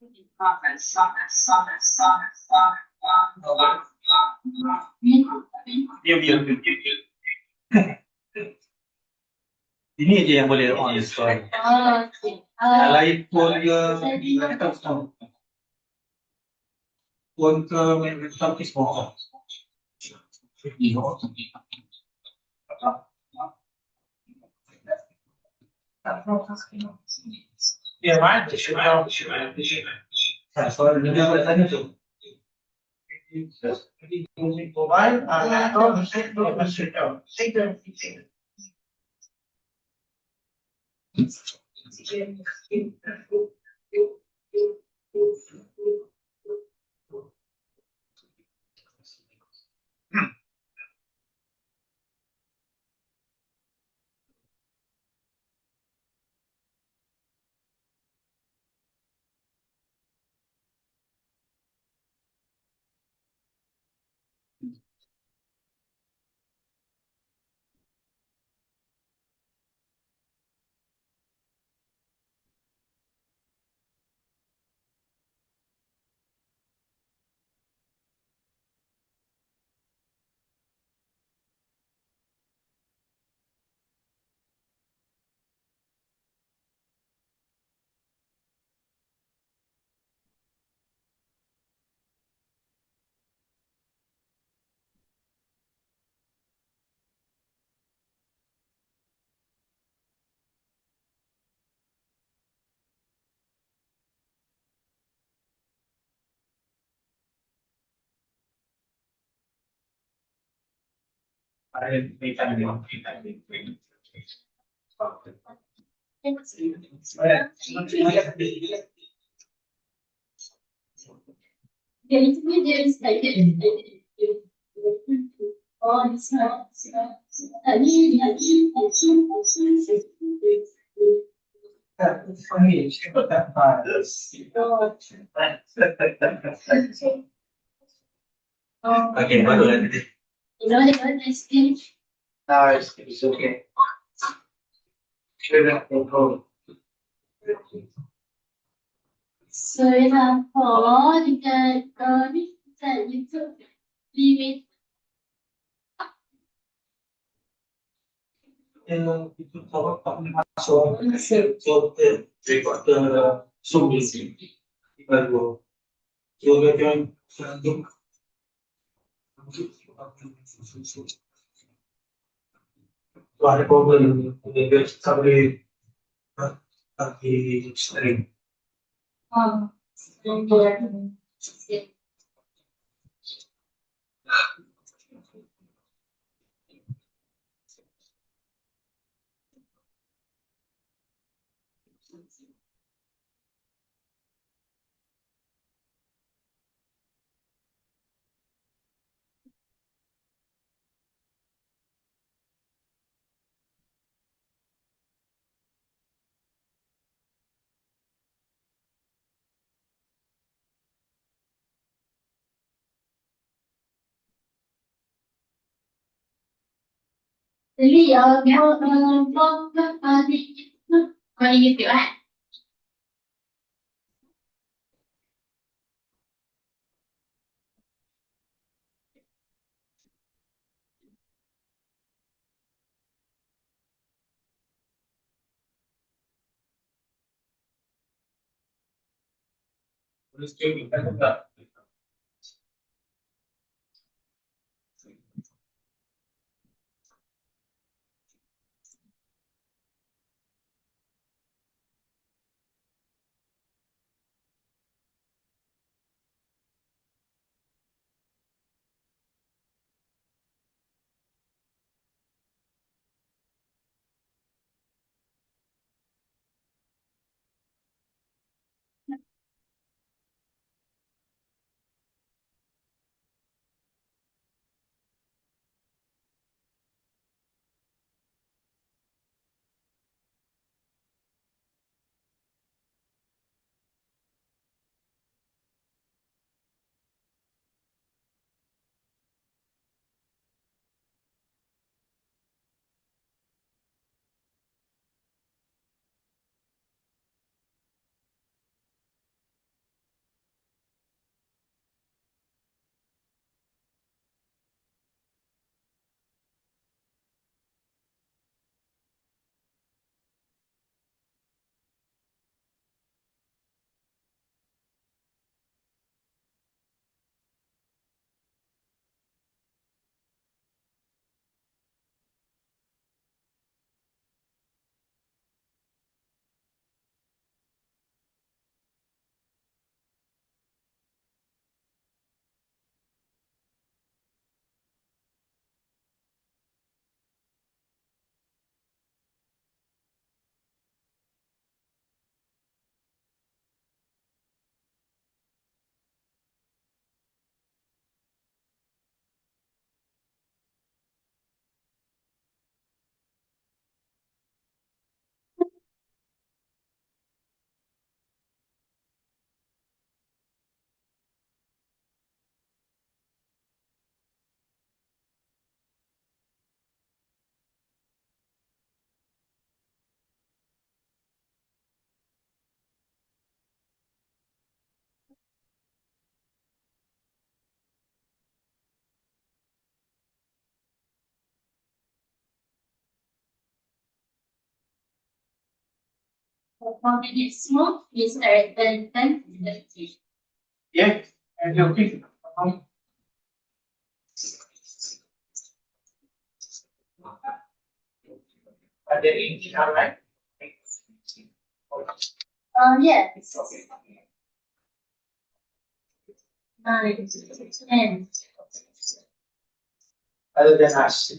Diam, diam, diam, diam, diam. Ini aja yang boleh on the spot. Yang lain pun ke pun ke laptop is more. Ya, mana? Soal ini boleh tanya tu. Mobile, laptop, Okay, baru lah tadi. It's okay. So là có những cái những cái limit itu kalau tak masuk so record zoom meeting baru so dia sendiri so ada problem dia sampai di stream Jadi coi như kiểu ạ. 4 minutes more, we start then. Yeah, and you'll be. Are they in all right? Yeah. 9, 10. Other than us.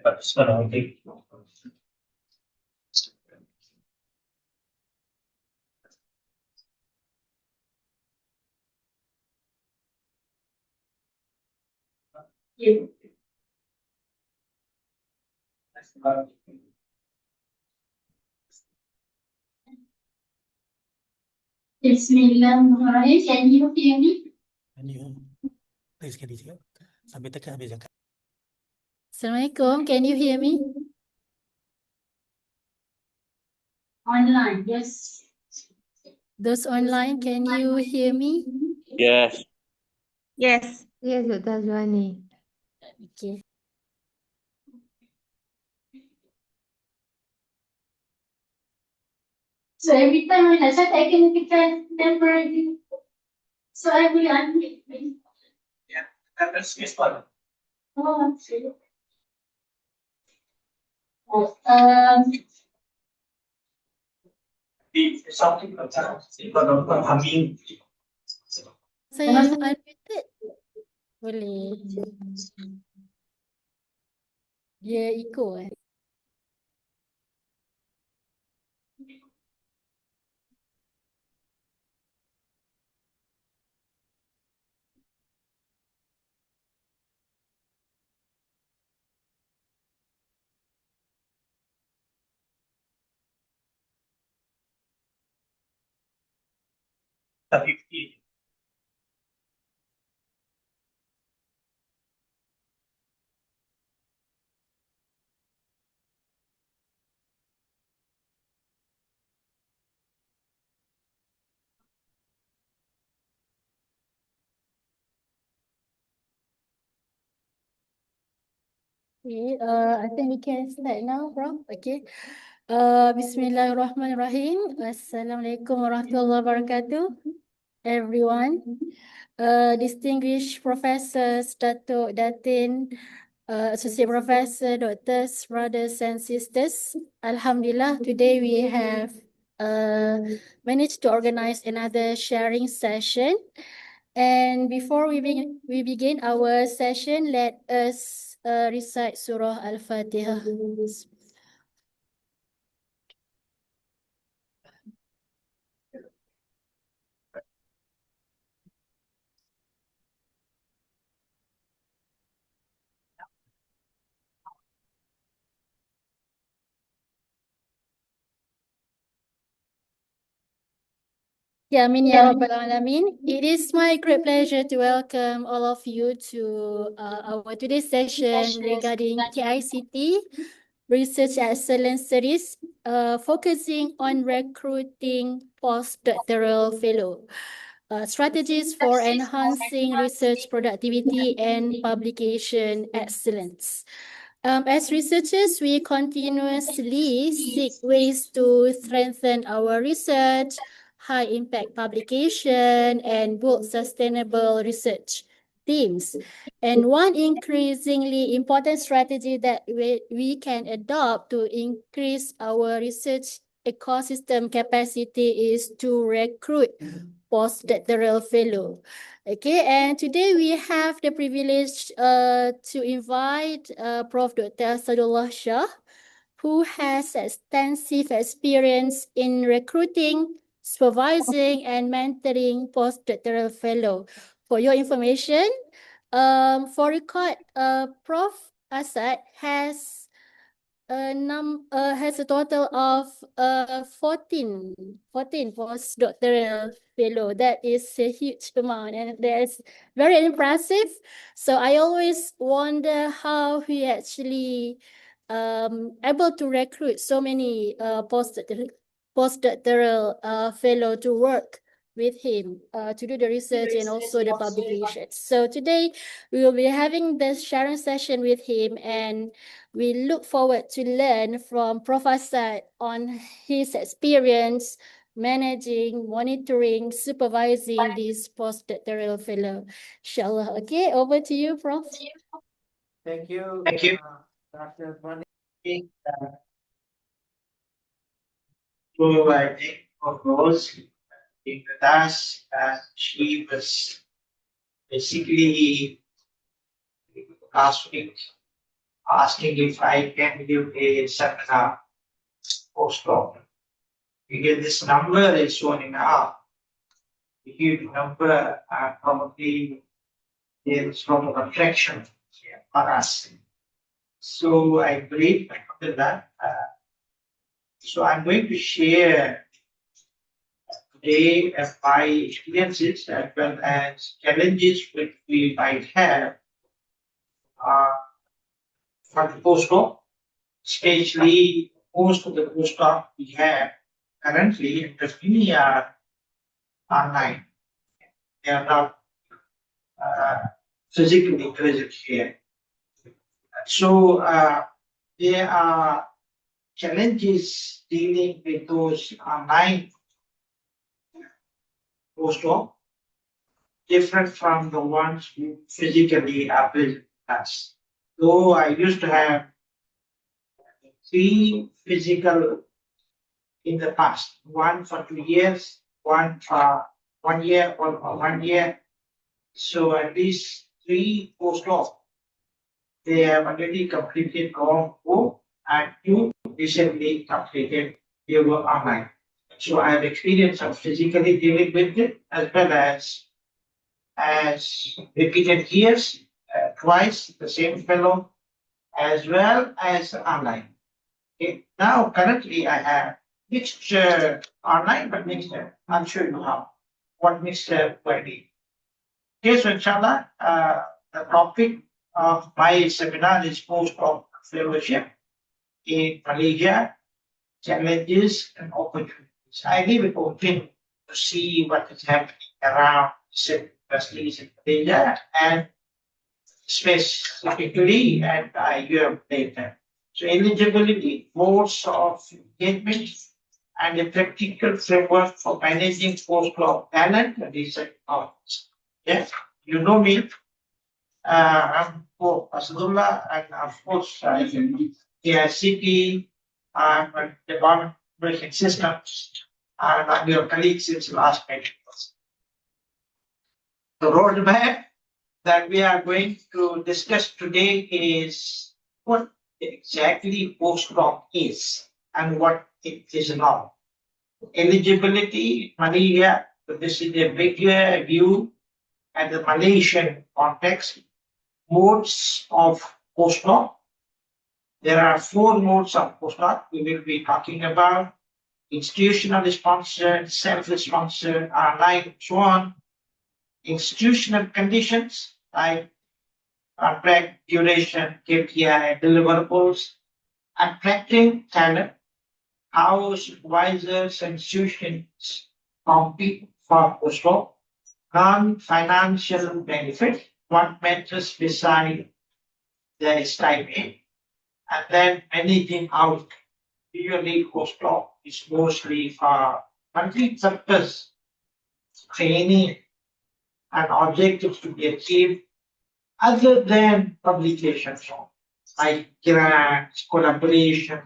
But surrounding. You. Bismillahirrahmanirrahim. Can you hear me? Can you please can you hear? Sampai tekan habis yang Assalamualaikum, can you hear me? Online, yes. Those online, can you hear me? Yes. Yes, Dr. Azwani. Okay. So every time when I chat, I can tekan temporarily. So I will unmute. Yeah, that's this one. Oh, okay. Something about humming. Saya unmuted. Boleh. Dia echo eh? Tapi Okay, I think we can start now, bro. Okay. Bismillahirrahmanirrahim. Assalamualaikum warahmatullahi wabarakatuh, everyone. Distinguished professors, Datuk, Datin, Associate Professor, Doctors, brothers and sisters. Alhamdulillah, today we have managed to organize another sharing session. And before we begin our session, let us recite Surah Al-Fatihah. Ya Amin Ya Rabbal Alamin. It is my great pleasure to welcome all of you to our today's session regarding KICT Research Excellence Series, focusing on recruiting postdoctoral fellow. Strategies for enhancing research productivity and publication excellence. As researchers, we continuously seek ways to strengthen our research, high impact publication, and build sustainable research teams. And one increasingly important strategy that we can adopt to increase our research ecosystem capacity is to recruit postdoctoral fellow. Okay, and today we have the privilege to invite Prof. Dr. Sadullah Shah, who has extensive experience in recruiting, supervising, and mentoring postdoctoral fellow. For your information, for record, Prof. Asad has has a total of 14 postdoctoral fellow. That is a huge amount, and that is very impressive. So I always wonder how he actually able to recruit so many postdoctoral postdoctoral fellow to work with him to do the research and also the publications. So today we will be having this sharing session with him, and we look forward to learn from Professor on his experience managing, monitoring, supervising this postdoctoral fellow. Inshallah. Okay, over to you, Prof. Thank you. Thank you. Dr. Mani. So I think of Rose in the class, she was basically asking if I can give a seminar postdoc. Because this number is shown in R. The huge number probably is from a reflection for us. So I believe after that. So I'm going to share today my experiences as well as challenges which we might have for the postdoc, especially most of the postdoc we have currently in Tasmania are online. They are not physically present here. So there are challenges dealing with those online postdoc different from the ones who physically are present with us. Though I used to have 3 physical in the past, one for 2 years, one for 1 year or 1 year. So at least 3 postdocs, they have already completed Gone Go, and 2 recently completed they were online. So I have experience of physically dealing with it as well as repeated years, twice the same fellow, as well as online. Okay. Now currently I have mixed online, but mixed. I'll show you how. What mixed query. Okay, so inshallah, the topic of my seminar is postdoc fellowship in Malaysia, challenges and opportunities. I leave it open to see what is happening around universities in Malaysia and specifically at IUM later. So eligibility, modes of engagement, and a practical framework for managing postdoc talent and research outcomes. Yes, you know me. I'm for Asadullah, and of course, I am KICT, I'm a Department of Operating Systems, and I'm your colleague since the last 8 years. The roadmap that we are going to discuss today is what exactly postdoc is and what it is not. Eligibility, Malaysia, so this is a bigger view at the Malaysian context. Modes of postdoc. There are 4 modes of postdoc we will be talking about: institutional sponsored, self-sponsored, online, and so on. Institutional conditions like contract duration, KPI, deliverables, attracting talent, how supervisors and institutions compete for postdoc, non-financial benefit, what matters beside the stipend, and then managing out. Usually postdoc is mostly for multi-purpose training and objectives to be achieved other than publications, like grants, collaboration,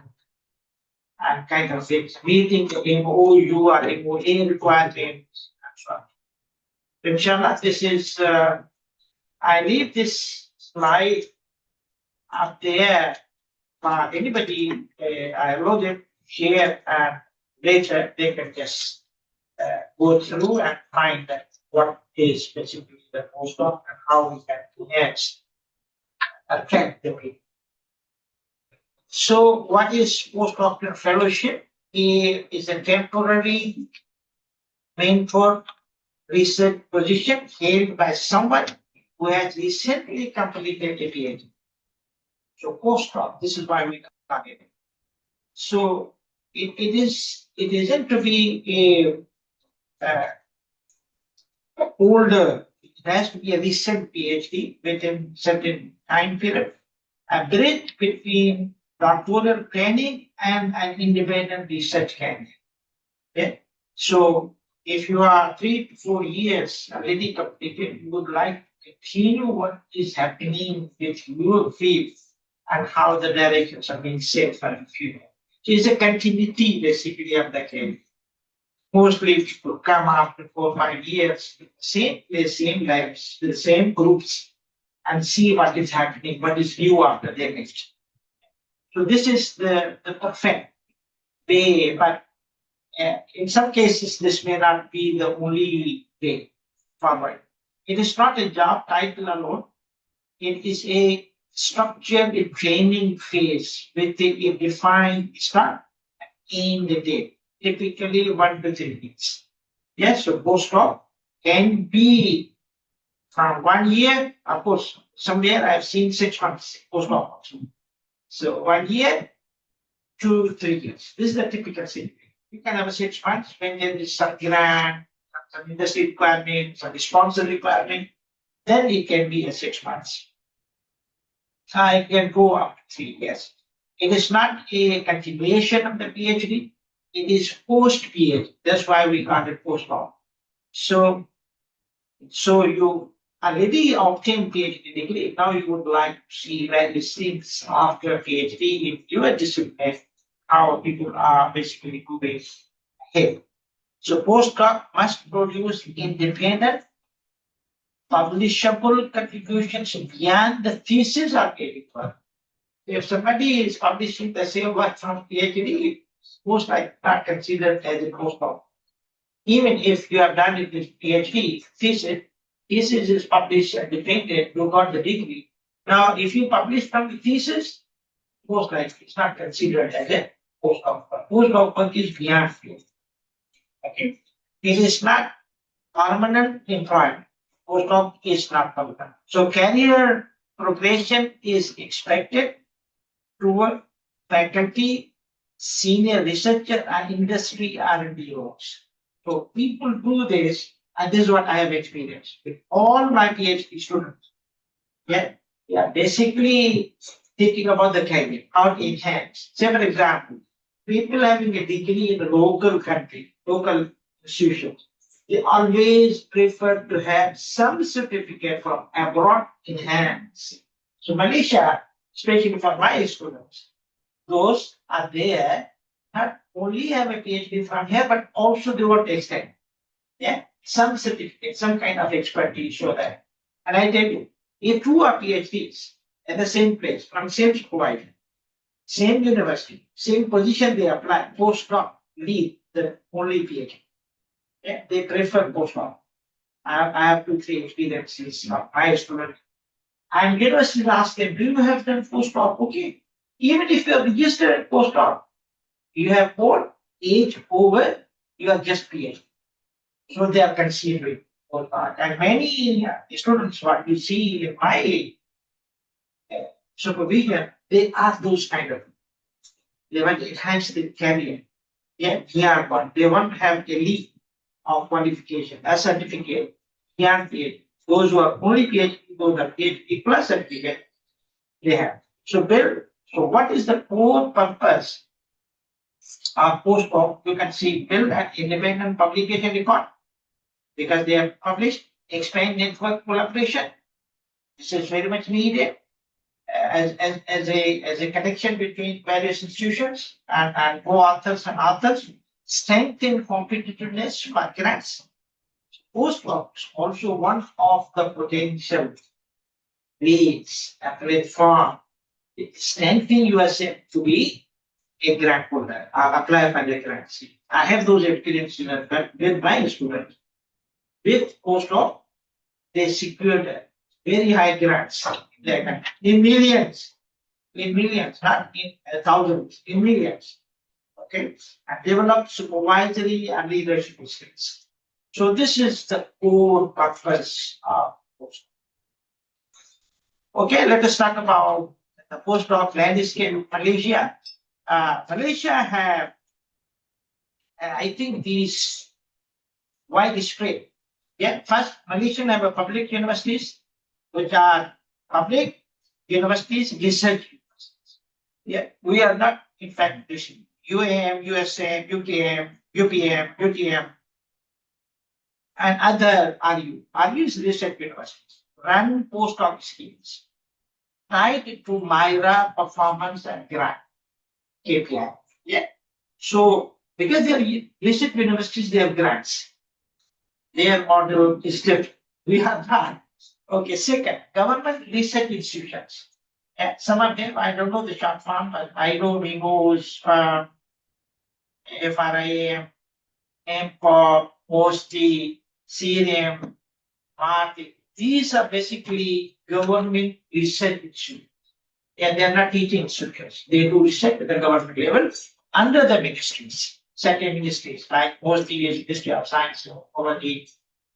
and kind of things, meeting the MOU or MOA requirements, and so on. Inshallah, this is, I leave this slide up there for anybody. I wrote it, share, and later they can just go through and find that what is specifically the postdoc and how we can enhance attract the people. So what is postdoctoral fellowship? It is a temporary mentor research position held by someone who has recently completed a PhD. So postdoc, this is why we target it. So it isn't to be older. It has to be a recent PhD within certain time period. A bridge between doctoral training and an independent research candidate. Yeah. So if you are 3 to 4 years already completed, you would like to continue what is happening with your field and how the directions are being set for the future. So it's a continuity basically of the candidate. Mostly people come after 4 or 5 years, same place, same labs, the same groups, and see what is happening, what is new after their next. So this is the perfect way, but in some cases, this may not be the only way forward. It is not a job title alone. It is a structured training phase with a defined start and end date, typically 1 to 3 weeks. Yes, so postdoc can be from 1 year, of course, somewhere I've seen 6 months postdoc also. So 1 year to 3 years. This is the typical situation. You can have a 6 months when there is some grant, some industry requirement, some sponsor requirement, then it can be a 6 months. It can go up to 3 years. It is not a continuation of the PhD, it is post PhD. That's why we call it postdoc. So you already obtained PhD degree. Now you would like to see various things after PhD in your discipline, how people are basically moving ahead. So postdoc must produce independent, publishable contributions beyond the thesis or paper. If somebody is publishing the same work from PhD, it's most likely not considered as a postdoc. Even if you have done it with PhD, thesis is published independent, you got the degree. Now, if you publish from the thesis, most likely it's not considered as a postdoc. Postdoc work is beyond PhD. Okay. It is not permanent employment. Postdoc is not permanent. So career progression is expected toward faculty, senior researcher, and industry R&D roles. So people do this, and this is what I have experienced with all my PhD students. Yeah, basically thinking about the career, how to enhance. Say, for example, people having a degree in the local country, local institutions, they always prefer to have some certificate from abroad in hands. So Malaysia, especially for my students, those are there, not only have a PhD from here, but also they want to extend. Yeah, some certificate, some kind of expertise show that. And I tell you, if 2 are PhDs at the same place, from same supervisor, same university, same position they apply, postdoc lead the only PhD. Yeah, they prefer postdoc. I have 2, 3 experiences of my students. And universities ask them, do you have done postdoc? Okay. Even if you are registered postdoc, you have more age over, you are just PhD. So they are considering postdoc. And many students, what we see in my supervision, they ask those kind of things. They want to enhance their career. Yeah, they want to have a leap of qualification, a certificate, beyond PhD. Those who are only PhD, those are PhD plus certificate, they have. So what is the core purpose of postdoc? You can see build an independent publication record because they have published, expand network collaboration. This is very much needed as a connection between various institutions and co-authors and authors, strengthen competitiveness for grants. Postdoc is also one of the potential ways and platform strengthening yourself to be a grant holder, apply for the grants. I have those experiences with my students. With postdoc, they secured very high grants in millions, not in thousands, in millions. Okay, and develop supervisory and leadership skills. So this is the core purpose of postdoc. Okay, let us talk about the postdoc landscape in Malaysia. Malaysia have And I think these widespread. Yeah, first, Malaysian have a public universities, which are public universities, research universities. Yeah, we are not, in fact, this UAM, USM, UKM, UPM, UTM, and other RU. RU is research universities, run postdoc schemes, tied to Myra performance and grant KPI. Yeah. So, because they are research universities, they have grants. Their model is different. We have not. Okay, second, government research institutions. Some of them, I don't know the short form, but I know WIMOS, FRIM, MCOP, OST, CRM, MARTI. These are basically government research institutions. And they are not teaching institutions. They do research at the government level under the ministries, certain ministries, like most Ministry of Science, Technology,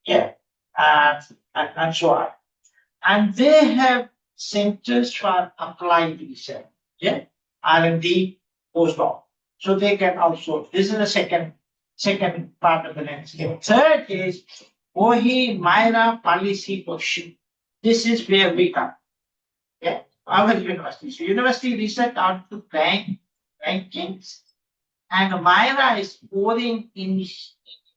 and so on. And they have centers for applied research, R&D, postdoc. So they can also, this is the second part of the landscape. Third is OHI Myra policy position. This is where we come. Our university. So university research out to rankings, and Myra is pouring in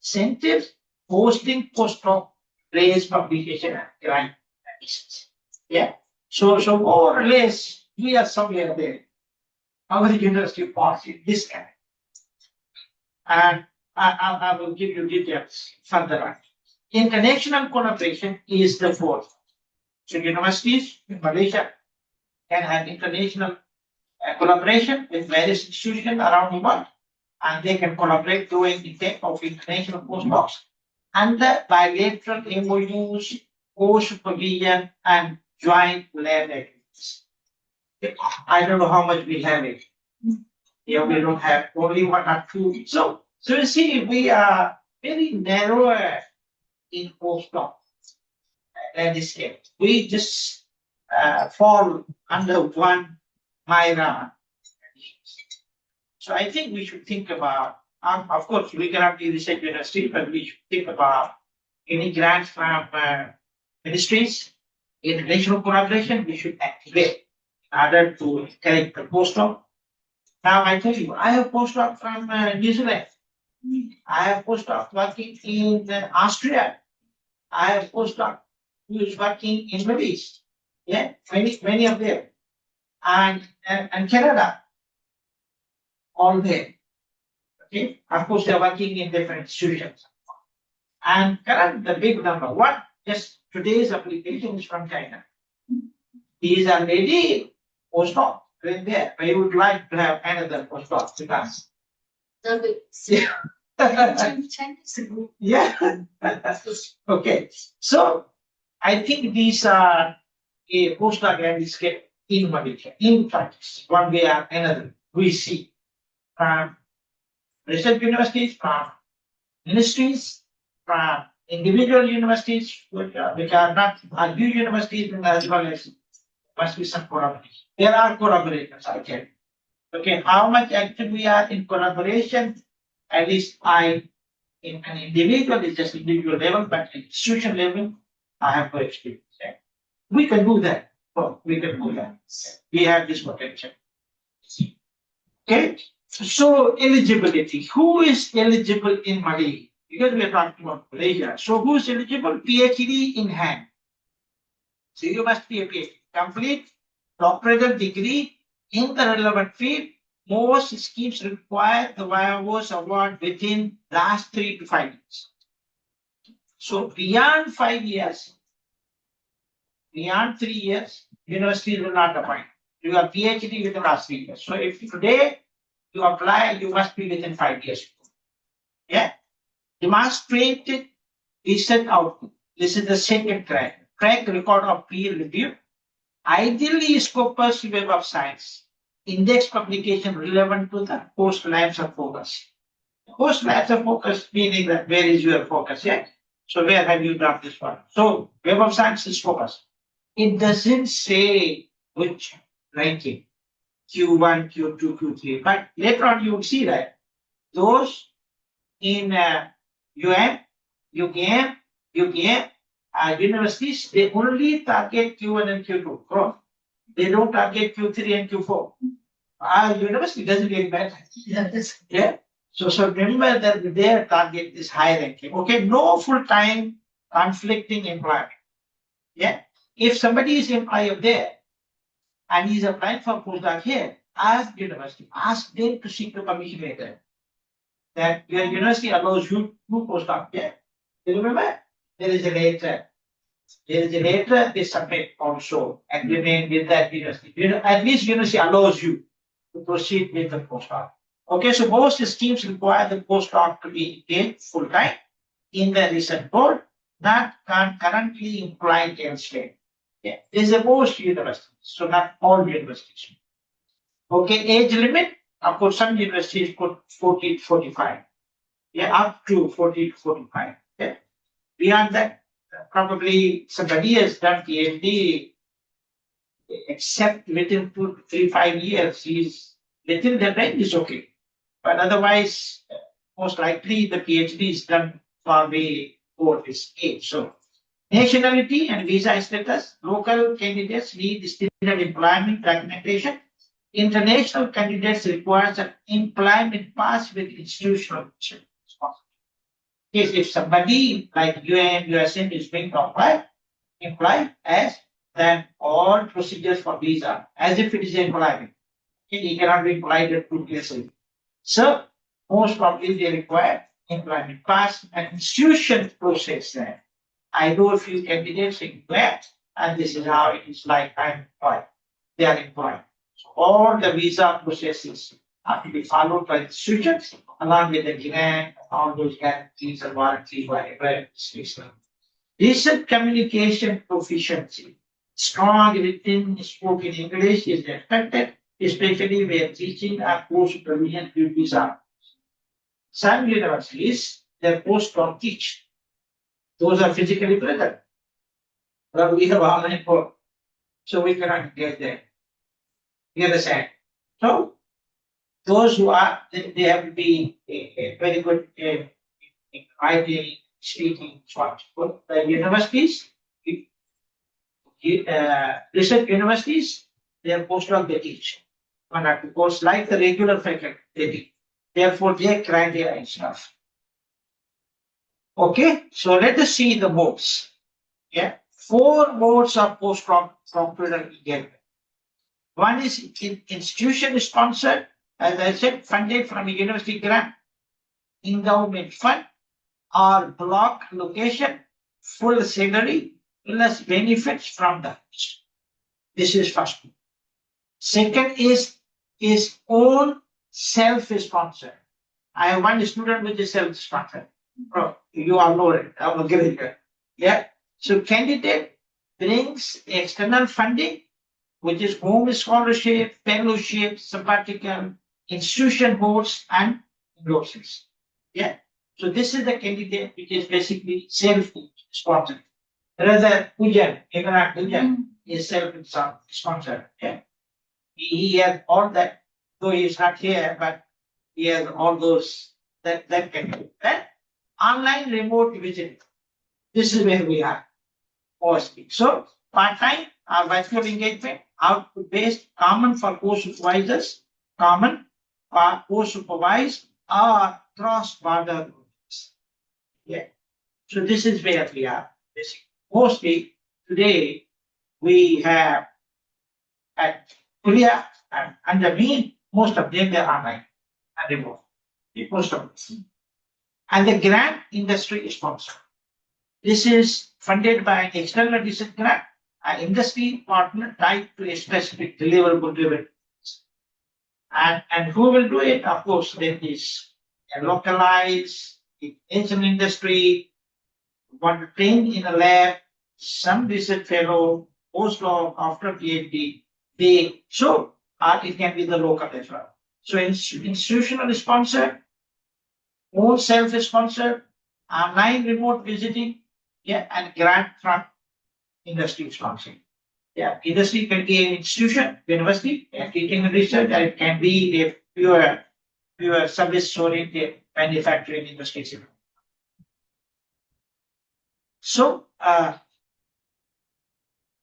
incentives, hosting postdoc, raise publication, and grant. So more or less, we are somewhere there. Our university policy, this kind. And I will give you details further on. International collaboration is the fourth. So universities in Malaysia can have international collaboration with various institutions around the world, and they can collaborate doing intake of international postdocs under bilateral MOUs, co-supervision, and joint lab activities. I don't know how much we have it. Here we don't have only 1 or 2. So you see, we are very narrow in postdoc landscape. We just fall under one Myra. So I think we should think about, of course, we cannot be research university, but we should think about any grants from ministries, international collaboration, we should activate in order to encourage the postdoc. Now I tell you, I have postdoc from New Zealand. I have postdoc working in Austria. I have postdoc who is working in Middle East. Many of them. And Canada. All there. Okay. Of course, they are working in different institutions. And current, the big number. What just today's application is from China. These are ready postdoc right there. I would like to have another postdoc with us. Yeah. Okay. So I think these are a postdoc landscape in Malaysia, in practice, one way or another. We see from research universities, from ministries, from individual universities, which are not RU universities, as well as must be some collaboration. There are collaborators, I can. Okay, how much active we are in collaboration? At least in an individual, it's just individual level, but at institution level, I have no experience. We can do that. We can do that. We have this potential. Okay, so eligibility. Who is eligible in Malaysia? Because we are talking about Malaysia. So who is eligible? PhD in hand. So you must be a PhD. Complete doctoral degree in the relevant field. Most schemes require the Viavos award within last 3 to 5 years. So beyond 5 years, beyond 3 years, universities will not appoint. You have PhD within the last 3 years. So if today you apply, you must be within 5 years. Demonstrated research output. This is the second track. Track record of peer review. Ideally, Scopus Web of Science. Index publication relevant to the post labs of focus. Post labs of focus meaning that where is your focus? So where have you done this one? So Web of Science is focus. It doesn't say which ranking, Q1, Q2, Q3, but later on you will see that those in UM, UKM, universities, they only target Q1 and Q2 growth. They don't target Q3 and Q4. University doesn't really matter. Yeah. So remember that their target is high ranking. Okay, no full-time conflicting employment. Yeah. If somebody is employee up there and he's applying for postdoc here, ask university, ask them to seek the permission later. That your university allows you to postdoc here. You remember? There is a letter. There is a letter they submit also agreement with that university. At least university allows you to proceed with the postdoc. Okay, so most schemes require the postdoc to be engaged full time in the research board, not currently employed elsewhere. Yeah, there's a most universities, so not all universities. Okay, age limit, of course, some universities put 40 to 45. Yeah, up to 40 to 45. Yeah. Beyond that, probably somebody has done PhD, except within 2 to 3, 5 years, he's within the range is okay. But otherwise, most likely the PhD is done far way over this age. So, nationality and visa status, local candidates need standard employment documentation. International candidates requires an employment pass with institutional responsibility. Yes, if somebody like UN, USN is being employed as, then all procedures for visa, as if it is employment. He cannot be employed at 2 places. So, most probably they require employment pass and institution process there. I know a few candidates in that, and this is how it is like I'm employed. They are employed. So all the visa processes have to be followed by institutions along with the grant, all those guarantees and warranties, whatever. Recent communication proficiency, strong written spoken English is expected, especially when teaching or post-supervision duties are. Some universities, their posts don't teach. Those are physically present. But we have online for, so we cannot get there. You understand? So, those who are, they have to be very good in writing, speaking, so on. But the universities, research universities, their postdoc they teach. Of course, like the regular faculty, they teach. Therefore, their criteria and stuff. Okay, so let us see the modes. Yeah, 4 modes of postdoctoral engagement. One is institution sponsored, as I said, funded from a university grant, endowment fund, or block location, full salary, plus benefits from that. This is first. Second is own self-sponsored. I have one student which is self-sponsored. Oh, you all know it. I'm a graduate. Yeah. So candidate brings external funding, which is home scholarship, fellowship, sabbatical, institution boards, and endorsements. Yeah. So this is the candidate which is basically self-sponsored. Rather, Pujan, Imran Pujan is self-sponsored. Yeah. He has all that, though he is not here, but he has all those that can do. Then online remote visiting. This is where we are. Mostly. So part-time or virtual engagement, output-based, common for co-supervisors, common for co-supervised or cross-border groups. Yeah. So this is where we are. Basically. Mostly today we have at Korea and under me, most of them are online and remote. Most of them. And the grant industry is sponsored. This is funded by an external research grant, an industry partner tied to a specific deliverable driven. And who will do it? Of course, there is a localized, Asian industry, want to train in a lab, some research fellow, postdoc after PhD, so it can be the local as well. So institutional sponsored, own self-sponsored, online remote visiting, yeah, and grant from industry sponsoring. Yeah, industry can be an institution, university, and teaching and research, and it can be a pure service-oriented manufacturing industries. So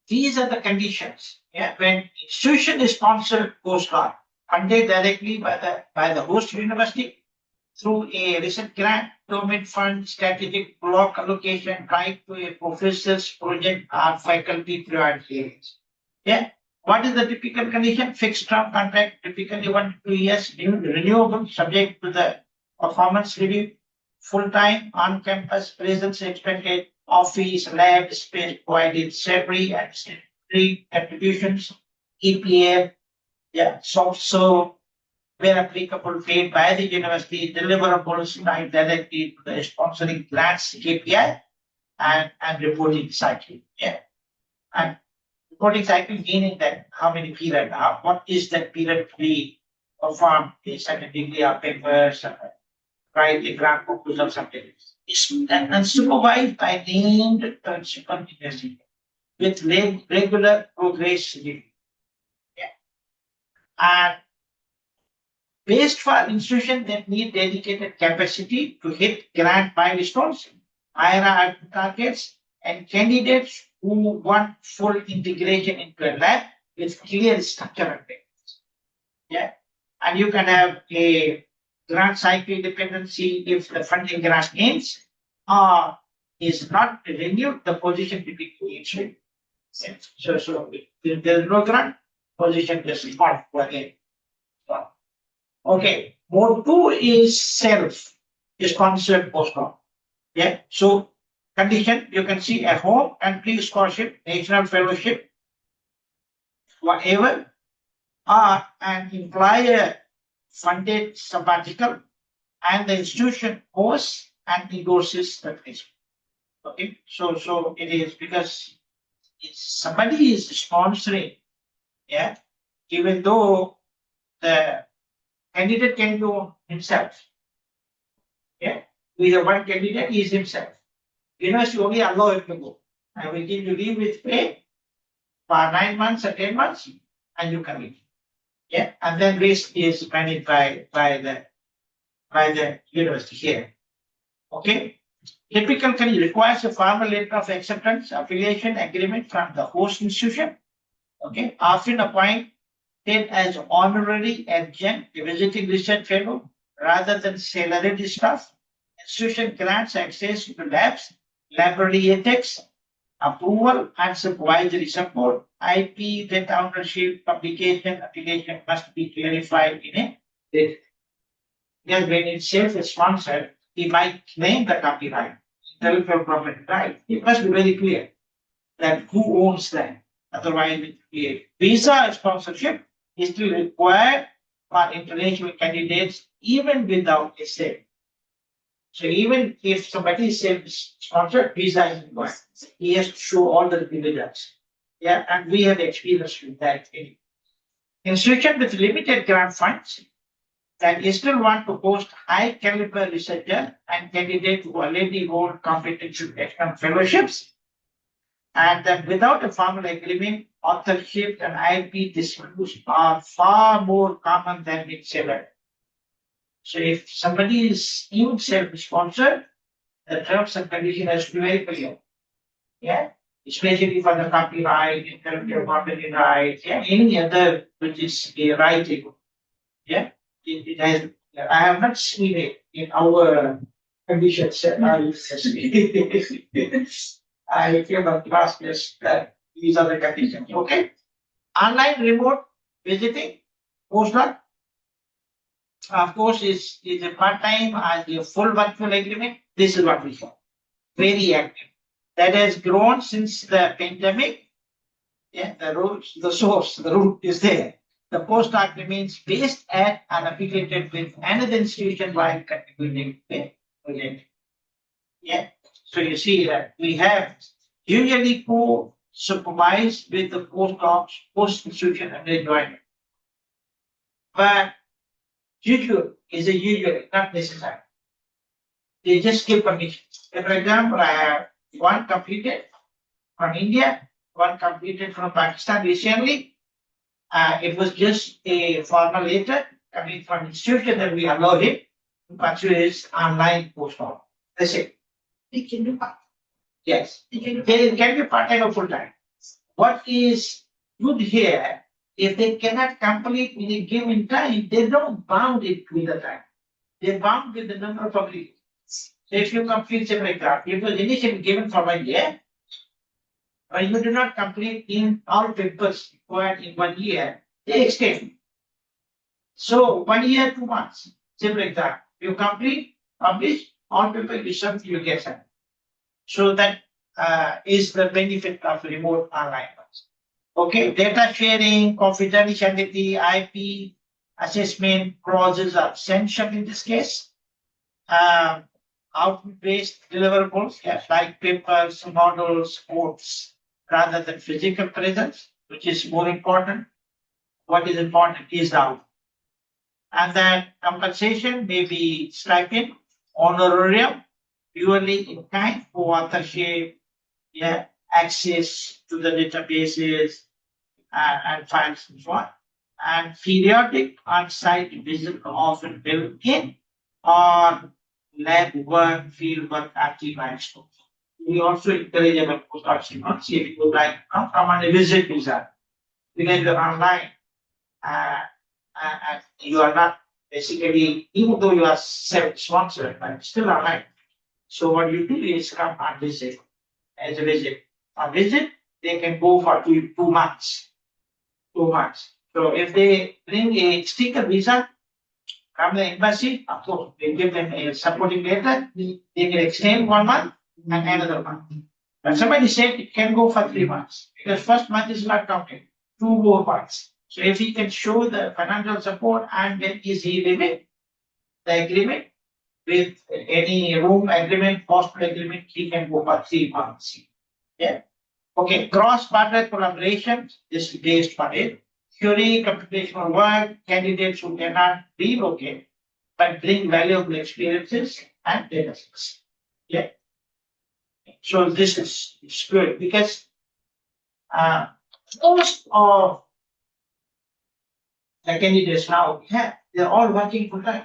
these are the conditions. Yeah, when institution is sponsored postdoc, funded directly by the host university through a research grant, government fund, strategic block allocation tied to a professor's project or faculty priority areas. Yeah. What is the typical condition? Fixed term contract, typically 1 to 2 years, renewable, subject to the performance review, full time, on campus, presence expected, office, lab space provided, salary and statutory contributions, EPF, yeah, so where applicable, paid by the university, deliverables tied directly to the sponsoring grants, KPI, and reporting cycle. Yeah. And reporting cycle meaning that how many period, what is that period to be performed, a certain degree of papers, write a grant proposal, something. And supervised by named principal university with regular progress review. Yeah. And based for institutions that need dedicated capacity to hit grant milestones, IRA targets, and candidates who want full integration into a lab with clear structural benefits. Yeah. And you can have a grant cycle dependency if the funding grant ends or is not renewed, the position will be created. So if there is no grant, position just not go again. Okay, mode 2 is self-sponsored postdoc. Yeah, so condition you can see a home country scholarship, national fellowship, whatever, or an employer funded sabbatical, and the institution hosts and endorses the placement. Okay, so it is because somebody is sponsoring, yeah, even though the candidate can do himself. Yeah, we have one candidate, he is himself. University only allow him to go. I will give you leave with pay for 9 months or 10 months, and you can leave. Yeah, and then rest is managed by the university here. Okay. Typical candidate requires a formal letter of acceptance, affiliation agreement from the host institution. Okay, often appointed as honorary adjunct, visiting research fellow, rather than salaried staff. Institution grants access to labs, laboratory ethics, approval and supervisory support. IP, data ownership, publication, affiliation must be clarified in a data. Because when it's self-sponsored, he might claim the copyright, intellectual property right. It must be very clear that who owns that. Otherwise, visa sponsorship is still required for international candidates even without a sale. So even if somebody is self-sponsored, visa is required. He has to show all the dividends. Yeah, and we have experience with that. Institution with limited grant funds that still want to post high caliber researcher and candidate who already hold comprehensive external fellowships. And then without a formal agreement, authorship and IP disputes are far more common than in seller. So if somebody is even self-sponsored, the terms and conditions has to be very clear. Yeah, especially for the copyright, intellectual property rights, yeah, any other which is a writing. Yeah, it has. I have not seen it in our conditions. I came across this that these are the conditions. Okay, online remote visiting postdoc. Of course, is a part-time as a full virtual agreement. This is what we have. Very active. That has grown since the pandemic. Yeah, the root is there. The postdoc remains based at and affiliated with another institution while contributing with. Yeah. So you see that we have usually co-supervised with the postdocs, post-institution and the joiner. But usual is a usual, not necessary. They just give permission. For example, I have one completed from India, one completed from Pakistan recently. It was just a formal letter coming from institution that we allowed it. to pursue is online postdoc. That's it. They can do part. Yes. They can do They can be part-time or full-time. What is good here, if they cannot complete in a given time, they don't bound it with the time. They bound with the number of publications. So if you complete, say, for example, it was initially given for 1 year, but you do not complete in all papers required in 1 year, they extend. So 1 year, 2 months, say, for example, you complete, publish, all papers, you submit, you get some. So that is the benefit of remote online. Okay, data sharing, confidentiality, IP, assessment clauses are essential in this case. Output-based deliverables, yes, like papers, models, quotes, rather than physical presence, which is more important. What is important is the output. And then compensation may be stipend, honorarium, purely in kind for authorship, yeah, access to the databases and files and so on. And periodic on-site visit often built in or lab work, field work, active milestones. We also encourage our postdocs, see if you would like come on a visit visa. Because you're online and you are not basically, even though you are self-sponsored, but still online. So what you do is come and visit as a visit. A visit, they can go for 2 months. 2 months. So if they bring a sticker visa from the embassy, of course, they give them a supporting letter, they can extend 1 month and another month. But somebody said it can go for 3 months because first month is not counted, 2 more months. So if he can show the financial support and then is he living the agreement with any room agreement, hospital agreement, he can go for 3 months. Yeah. Okay, cross-border collaboration is based on it. Theory, computational work, candidates who cannot relocate but bring valuable experiences and data sets. Yeah. So this is good because most of the candidates now, yeah, they're all working full time.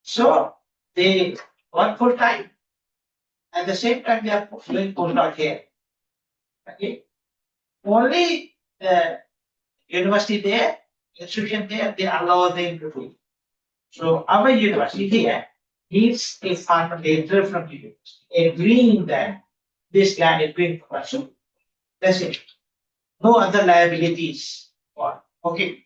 So they work full time. At the same time, they are doing postdoc here. Okay. Only the university there, institution there, they allow them to do it. So our university here needs a formal letter from the university agreeing that this guy is going to pursue. That's it. No other liabilities. Okay.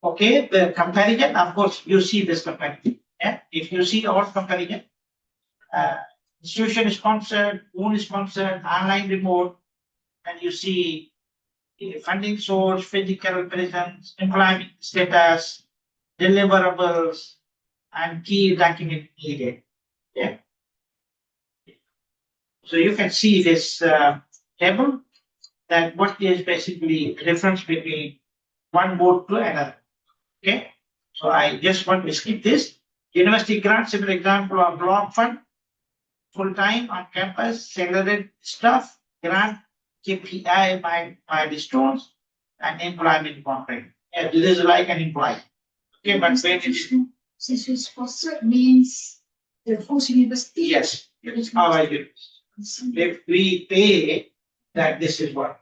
Okay, the comparison, of course, you see this comparison. Yeah? If you see all comparison, institution is sponsored, own is sponsored, online remote, and you see funding source, physical presence, employment status, deliverables, and key document needed. Yeah. So you can see this table that what is basically the difference between one board to another. Okay. So I just want to skip this. University grants, for example, are block fund, full-time on campus, salaried staff, grant, KPI milestones, and employment contract. Yeah, this is like an employee. Okay, but when it is Since we sponsor means the host university. yes, it's our university. If we pay, that this is what.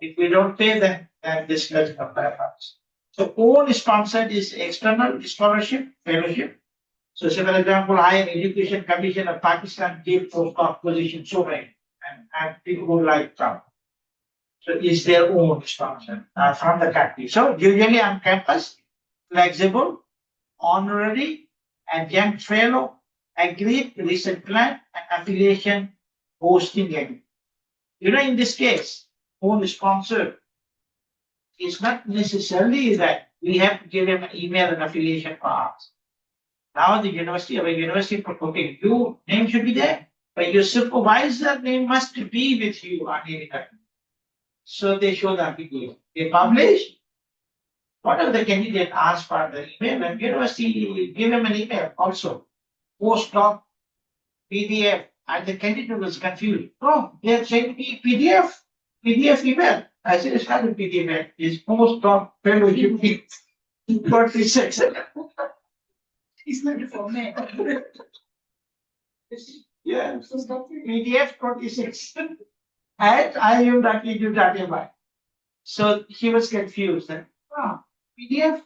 If we don't pay, then this doesn't apply for us. So own sponsored is external scholarship, fellowship. So say for example, Higher Education Commission of Pakistan gave postdoc position so many and people would like to. So it's their own sponsor from the country. So usually on campus, flexible, honorary, adjunct fellow, agreed research plan, and affiliation hosting agreement. You know, in this case, own sponsor is not necessarily that we have to give him an email and affiliation cards. Now the university, our university, okay, your name should be there, but your supervisor name must be with you on any document. So they show the application. They publish. Whatever the candidate asks for the email, and university give him an email also. Postdoc, PDF, and the candidate was confused. Oh, they are sending me PDF email. I said, it's not a pity, man. It's postdoc fellowship in 46. It's not for me. Yeah, PDF 26. And I am that you talking about. So he was confused. PDF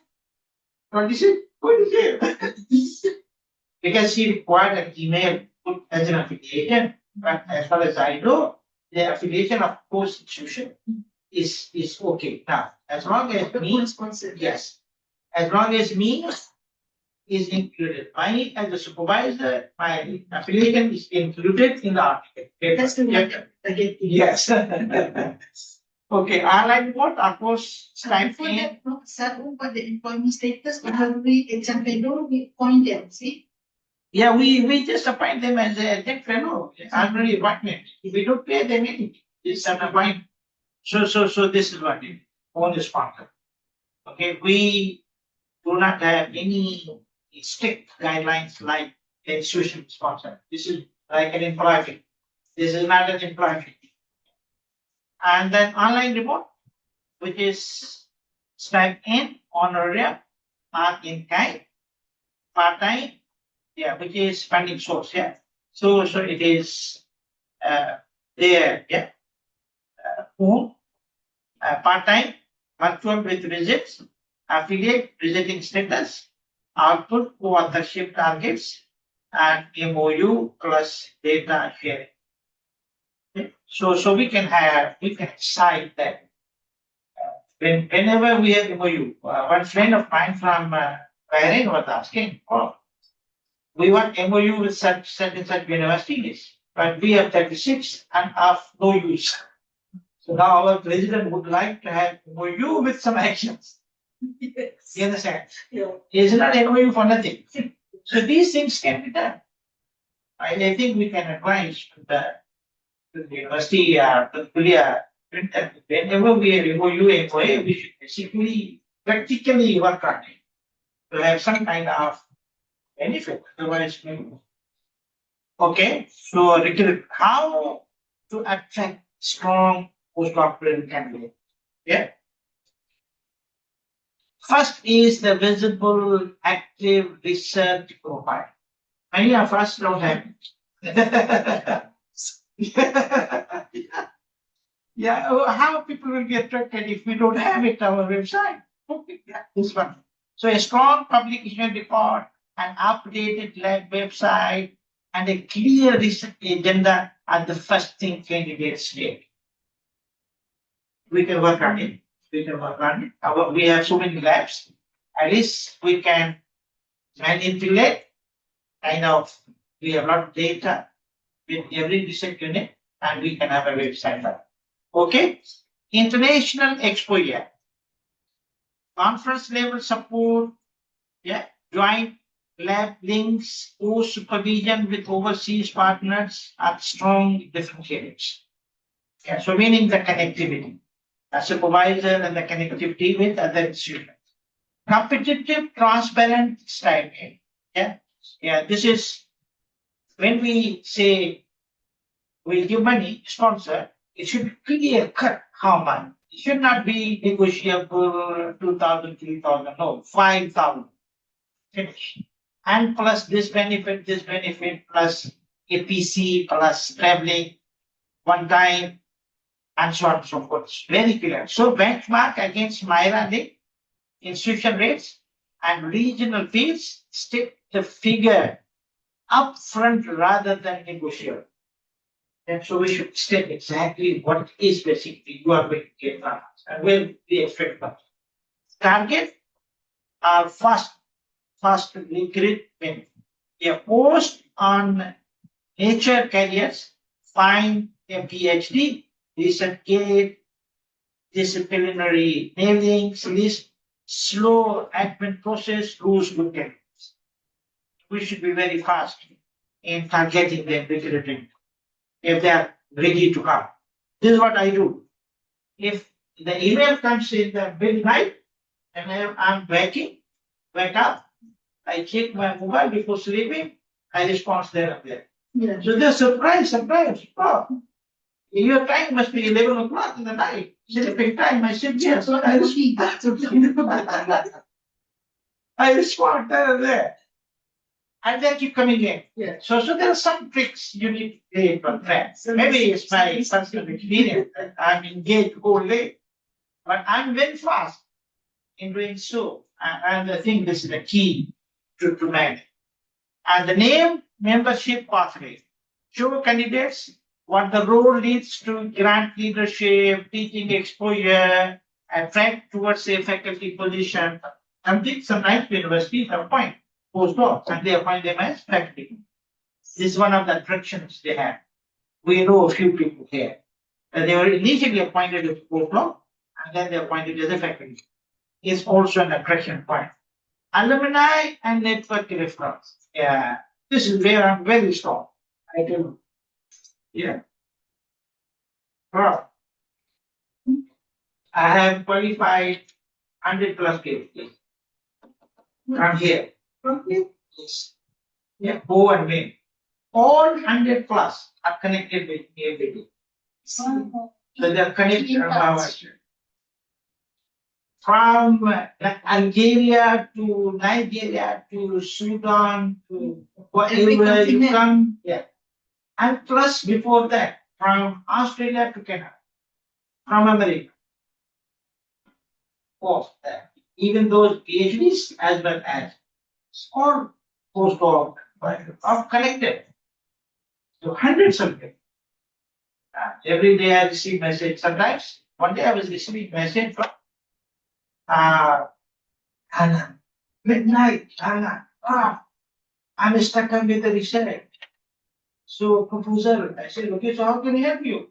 26? What is it? Because he required an email put as an affiliation. But as far as I know, the affiliation of course institution is okay. Now, as long as me, yes, as long as me is included. My as a supervisor, my affiliation is included in the article. That's the one. Again, Yes. Okay, online report, of course, time for in. that, for the employment status, we have we example, we point them, see? Yeah, we just appoint them as a tech fellow, honorary appointment. We don't pay them anything. It's an appointment. So this is what it own is sponsor. Okay, we do not have any strict guidelines like the institution sponsor. This is like an employment. This is not an employment. And then online report, which is step in, honorarium, mark in kind, part-time, yeah, which is funding source, yeah. So it is there, yeah. Part-time, virtual with visits, affiliate, visiting status, output, co-authorship targets, and MOU plus data sharing. Okay. So we can decide that whenever we have MOU, one friend of mine from Bahrain was asking, we want MOU with such and such universities, but we have 36 and of no use. So now our president would like to have MOU with some actions. Yes. You understand? Yeah. It's not MOU for nothing. So these things can be done. I think we can advise to the university whenever we have MOU, MOA, we should basically practically work on it to have some kind of benefit. Otherwise, okay. So recruit, how to attract strong postdoctoral candidate? Yeah. First is the visible active research profile. Many of us don't have it. Yeah, how people will get attracted if we don't have it on our website? Yeah, this one. So a strong publication record, an updated lab website, and a clear research agenda are the first thing candidates get. We can work on it. We have so many labs. At least we can manipulate. We have a lot of data with every research unit, and we can have a website. Okay, international exposure, conference level support, yeah, joint lab links, co-supervision with overseas partners are strong differentiators. Yeah, so meaning the connectivity, a supervisor and the connectivity with other institutions. Competitive, transparent stipend. Yeah, this is when we say we give money, sponsor, it should be clear cut how much. It should not be negotiable 2,000, 3,000, no, 5,000. Finish. And plus this benefit, plus APC, plus traveling, one time, and so on and so forth. Very clear. So benchmark against Myra institution rates and regional fees, stick the figure upfront rather than negotiable. And so we should state exactly what is basically you are going to get from us and will be expected. Target are fast recruitment. A post on nature careers, find a PhD, research gate, disciplinary mailings list, slow admin process, rules good candidates. We should be very fast in targeting them, recruiting if they are ready to come. This is what I do. If the email comes in the midnight and I'm wake up, I check my mobile before sleeping, I respond there and there. Yeah. So they're surprised. Oh, Your time must be 11 o'clock in the night. Sleeping time, I sit here. So I respond there. And then keep coming in. Yeah. So there are some tricks you need to play from friends. Maybe it's my personal experience that I'm engaged whole day, but I'm very fast in doing so. And I think this is the key to manage. And the name membership pathway. Show candidates what the role leads to grant leadership, teaching exposure, and track towards a faculty position. Some nice universities appoint postdocs and they appoint them as faculty. This is one of the attractions they have. We know a few people here. They were initially appointed as postdoc and then they appointed as a faculty. It's also an attraction point. Alumni and network referrals. Yeah, this is where I'm very strong. I do. Yeah. Well, I have qualified 100 plus cases from here. Yes. Yeah, Bo and me. All 100 plus are connected with me every day. So they are connected from Algeria to Nigeria to Sudan to wherever you come. Yeah. And plus before that, from Australia to Canada, from America. Of that. Even those PhDs as well as all postdoc are connected. So hundreds of them. Every day I receive message. Sometimes one day I was receiving message from Anna. Midnight, Anna. I'm stuck on with the research. So proposal. I said, okay, so how can I help you?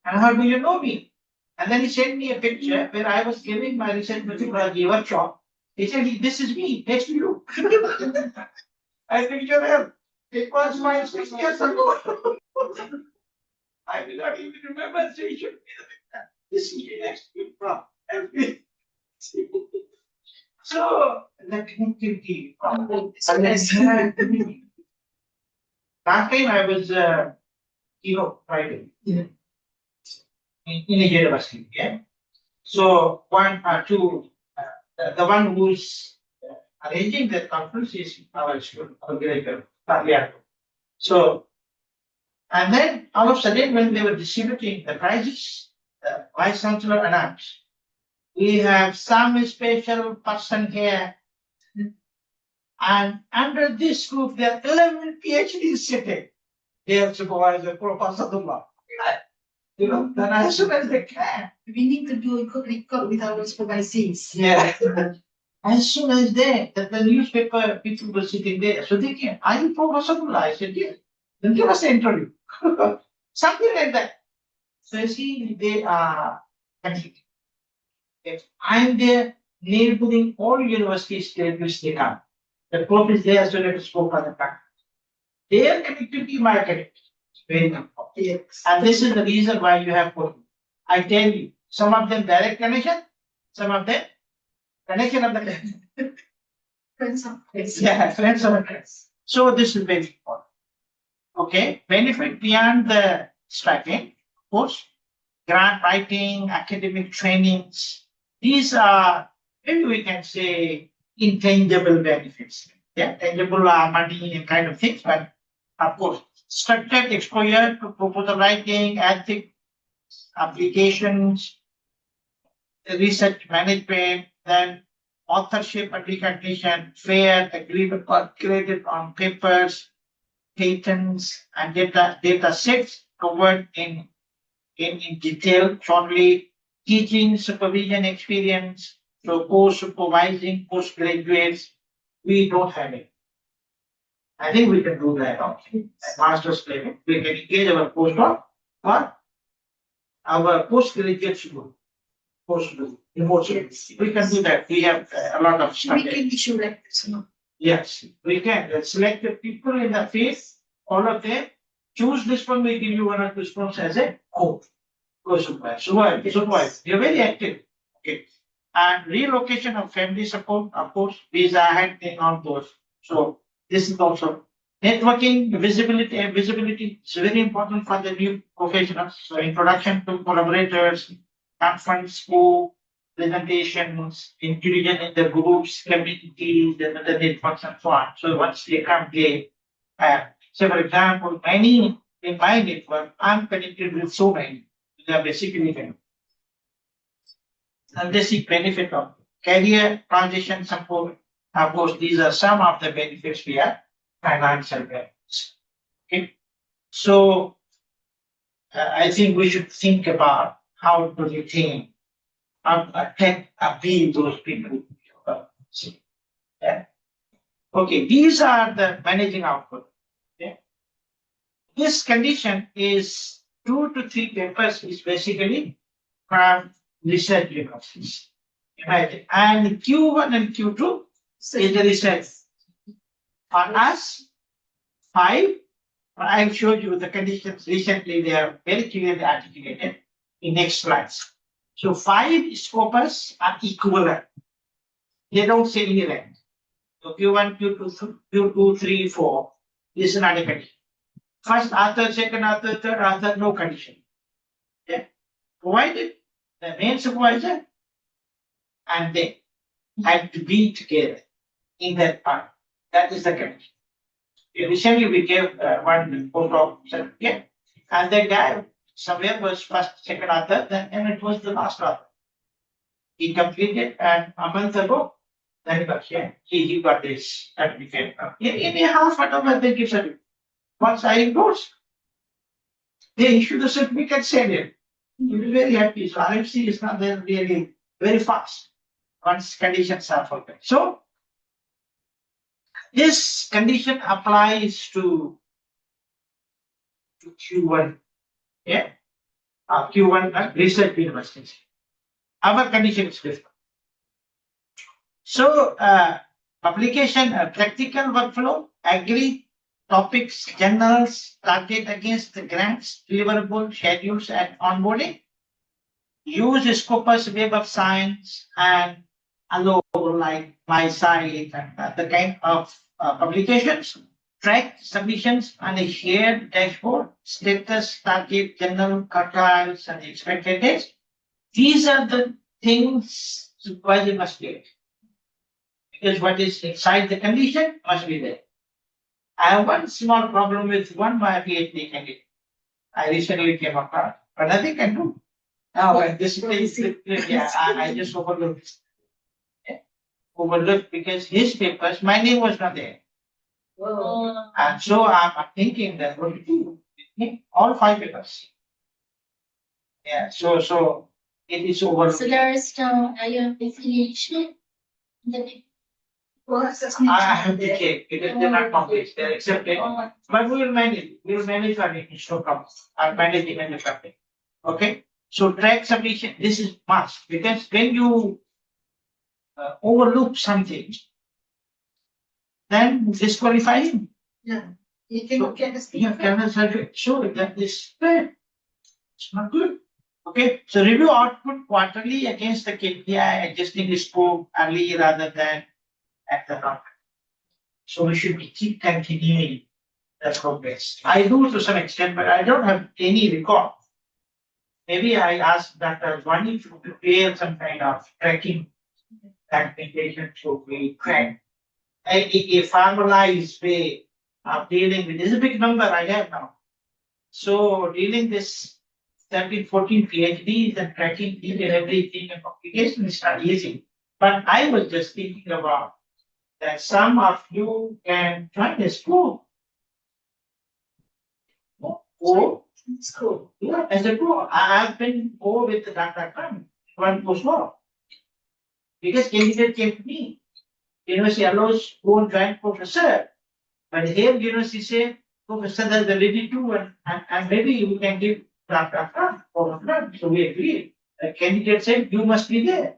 And how do you know me? And then he sent me a picture where I was giving my research methodology workshop. He said, this is me, next to you. I picture him. It was 5-6 years ago. I do not even remember saying, this is me next to you from every. So the connectivity. Last time I was Friday. Yeah. In a university, yeah. So one or two, the one who's arranging that conference is our student, our graduate, Tagliato. So, and then all of a sudden, when they were distributing the prizes, the vice chancellor announced, we have some special person here, and under this group, there are 11 PhDs sitting. Their supervisor, Professor Dullah. Then as soon as they can, We need to do a good record with our supervisors. yeah. As soon as the newspaper people were sitting there, so they came, are you Professor Dullah? I said, yes. Then give us an interview. Something like that. So you see, they are connected. If I'm there, neighboring all universities there which they come. The Pope is there, so let us go for the fact. Their connectivity, my connectivity. Very important. Yes. And this is the reason why you have put. I tell you, some of them direct connection, some of them connection of the connection. Friends of friends. Yeah, friends of friends. So this is very important. Okay, benefit beyond the striking, of course, grant writing, academic trainings. These are, maybe we can say, intangible benefits. Yeah, tangible are money and kind of things, but of course, structured exposure to proposal writing, ethics, applications, research management, then authorship and recognition, fair agreement created on papers, patents, and data sets covered in detail shortly, teaching supervision experience, so co-supervising postgraduates, we don't have it. I think we can do that also. At master's level, we can engage our postdoc or our postgraduate student. We can do that. We have a lot of stuff. We can issue letters. Yes, we can. Select the people in the field, all of them. Choose this one, we give you one or two spots as a co-supervisor. So you're very active. Okay. And relocation of family support, of course, visa and thing on those. So this is also Networking, visibility is very important for the new professionals. So introduction to collaborators, conference scope, presentations, inclusion in the groups, communities, the networks and so on. So once they come there, so for example, many in my network, I'm connected with so many. They are basically them. And they seek benefit of career transition support. Of course, these are some of the benefits we have. Financial benefits. Okay. So I think we should think about how to retain appeal those people. Yeah. Okay, these are the managing output. Okay. This condition is 2 to 3 papers is basically from research universities. Imagine. And Q1 and Q2 is the research. For us, 5, I showed you the conditions recently, they are very clearly articulated in next slides. So 5 scopus are equivalent. They don't say any rank. So Q1, Q2, Q2, 3, 4. This is not a condition. First author, second author, third author, no condition. Yeah. Provided the main supervisor and they had to be together in that part. That is the condition. Initially, we gave one photo certificate, and that guy somewhere was first, second author, then it was the last author. He completed, and a month ago, then he got here. He got this certificate. In a half an hour, they give certificate. Once I endorsed, they issue the certificate, send it. He was very happy. So RFC is not there really very fast once conditions are fulfilled. So this condition applies to Q1, yeah, Q1 research universities. Our condition is different. So publication, practical workflow, agree topics, journals, target against the grants, deliverable schedules, and onboarding. Use Scopus Web of Science and allow like my site and the kind of publications, track submissions and a shared dashboard, status, target, journal, trials, and expected dates. These are the things supervisor must get. Because what is inside the condition must be there. I have one small problem with one my PhD candidate. I recently came across, but nothing can do. Now, this is, yeah, I just overlooked. Overlooked because his papers, my name was not there. Oh. And so I'm thinking that what to do with him, all 5 papers. Yeah, so it is overlooked. So there is no affiliation. I have to check because they're not published, they're accepted. But we will manage. We will manage our no problem. I'll manage it in the company. Okay. So track submission, this is must because when you overlook something, then disqualify him. Yeah. You can get a You cannot show that is bad. It's not good. Okay. So review output quarterly against the KPI, adjusting the scope early rather than at the top. So we should keep continuing the progress. I do to some extent, but I don't have any record. Maybe I asked Dr. Zwani to prepare some kind of tracking documentation so we track a formalized way of dealing with this. Is a big number I have now. So dealing this 13, 14 PhDs and tracking each and everything and publication is not easy. But I was just thinking about that some of you can join the school. Oh, school. Yeah, as a pro, I have been over with Dr. Khan, one postdoc. Because candidate came to me. University allows go and join professor. But here university say, professor has already do and maybe we can give Dr. Khan for a So we agreed. The candidate said, you must be there.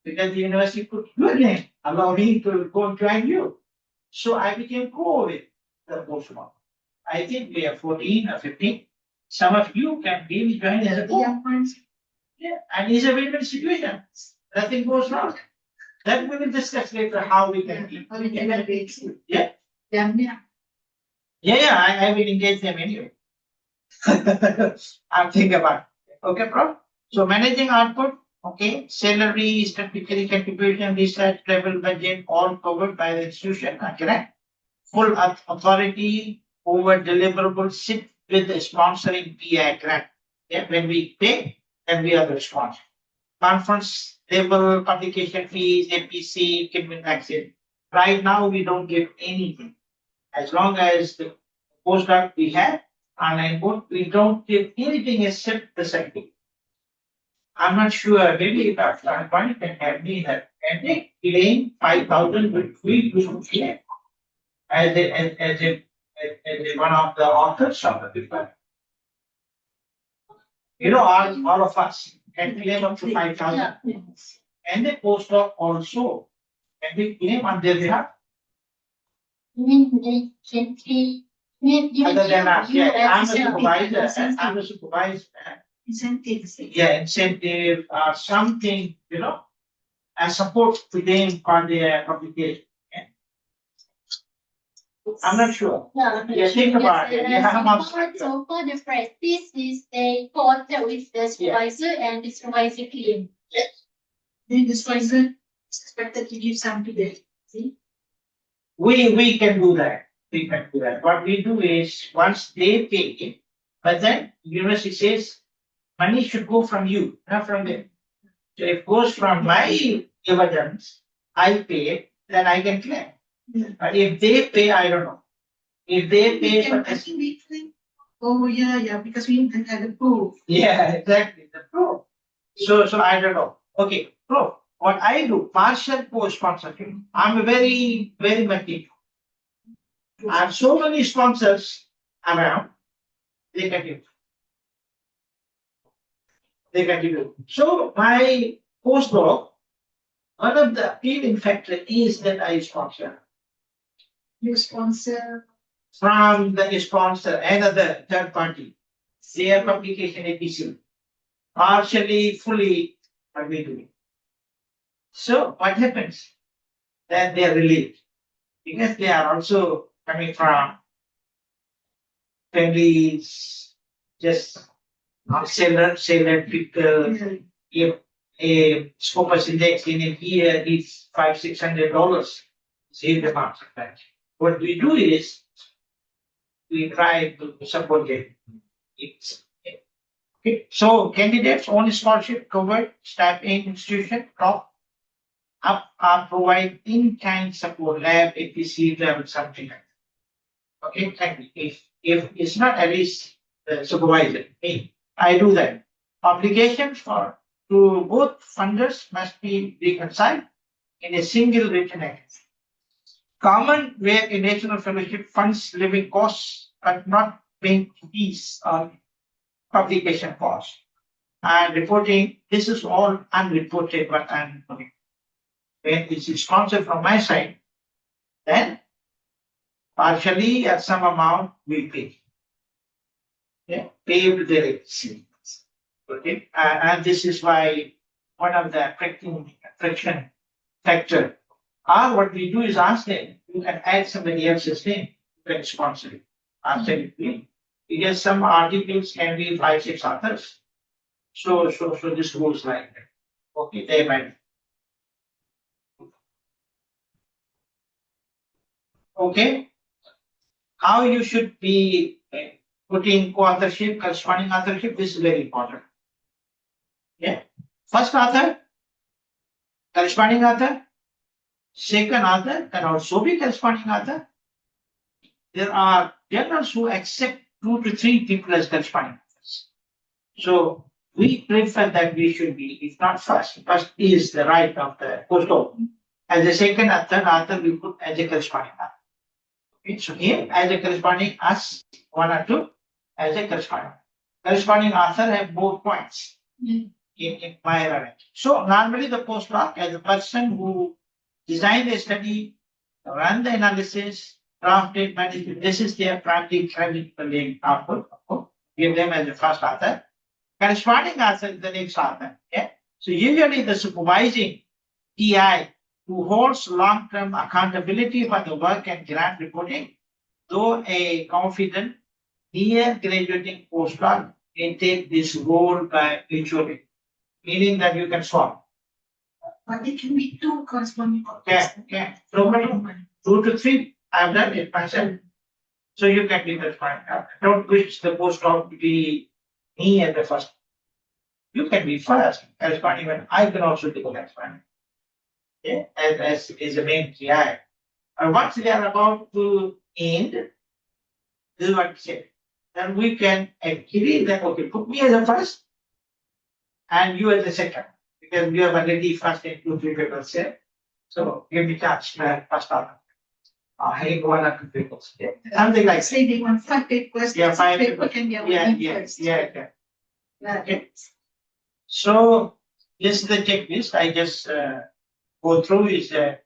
Because the university could do again, allow me to go and join you. So I became co with the postdoc. I think we are 14 or 15. Some of you can really join as a co. Yeah, and it's a win-win situation. Nothing goes wrong. Then we will discuss later how we can. Yeah. Yeah. Yeah, I will engage them anyway. I'm thinking about it. Okay, Prof. So managing output, okay, salary, statutory contribution, research, travel budget, all covered by the institution, correct? Full authority over deliverables sit with the sponsoring PI grant. Yeah, when we pay, then we are the sponsor. Conference level publication fees, APC, equipment access. Right now, we don't give anything. As long as the postdoc we have online board, we don't give anything except the certificate. I'm not sure, maybe Dr. Anwani can help me that. Can they claim 5,000 which we should claim as a one of the authors of the paper? You know, all of us can claim up to 5,000. Yeah. And the postdoc also can we claim on their behalf? You mean they can pay? Other than us, yeah, I'm a supervisor, Incentive. I'm a supervisor. Incentives. Yeah, incentive or something, you know, and support to them for their publication. Yeah. I'm not sure. Yeah, Yeah, think about it. Yeah, I'm not sure. so for the practice is they contact with the supervisor and the supervisor claim. Then the sponsor is expected to give some to them. See? We can do that. We can do that. What we do is once they pay, but then university says money should go from you, not from them. So if it goes from my evidence, I pay, then I can claim. Yeah. But if they pay, I don't know. If they pay for I think we claim. Oh yeah, because we can have the proof. yeah, exactly, the proof. So I don't know. Okay, proof. What I do, partial co-sponsorship. I'm very much into. I have so many sponsors around. They continue. They continue. So my postdoc, one of the appealing factor is that I sponsor. You sponsor. From the sponsor, another third party, their publication APC, partially, fully, what we do. So what happens? Then they are relieved because they are also coming from families, just not sailor people. If a Scopus index in a year is $500-600, save the marks of that. What we do is we try to support them. Okay. So candidates only scholarship covered, staff in institution, top up provide in-kind support, lab, APC, level, something like that. Okay, thank you. If it's not at least the supervisor, me, I do that. Obligations to both funders must be reconciled in a single written act. Common where a national fellowship funds living costs but not paying fees or publication costs. And reporting, this is all unreported, but I'm doing. When it is sponsored from my side, then partially at some amount we pay. Yeah, pay with the rates. Okay, and this is why one of the friction factor. Or what we do is ask them, you can add somebody else's name, you can sponsor it. Absolutely. Because some articles can be 5-6 authors. So this goes like that. Okay, they might. Okay. How you should be putting co-authorship, corresponding authorship, this is very important. Yeah. First author, corresponding author, second author can also be corresponding author. There are journals who accept 2 to 3 people as corresponding authors. So we prefer that we should be, if not first. First is the right of the postdoc. As a second or third author, we put as a corresponding author. Okay, so here, as a corresponding us, 1 or 2, as a corresponding. Corresponding author have both points in my arrangement. So normally the postdoc, as a person who designed the study, run the analysis, drafted, managed, this is their primary critical output. Give them as a first author. Corresponding author is the next author. Yeah. So usually the supervising PI who holds long-term accountability for the work and grant reporting, though a confident, near graduating postdoc can take this role by virtually, meaning that you can swap. But it can be two corresponding Okay. So 2 to 3. I've done it myself. So you can do that fine. Don't wish the postdoc to be me at the first. You can be first. That's fine. Even I can also do that fine. Yeah, as is the main GI. And once they are about to end, this is what we say. Then we can agree that okay, put me as the first and you as the second. Because you have already first and 2, 3 papers here. So give me chance to have first order. Having 1 or 2 papers. Yeah. Something like say they want 5 papers. Yeah, 5 paper papers. can be our first. Yeah. Right. Okay. So this is the checklist. I just go through is a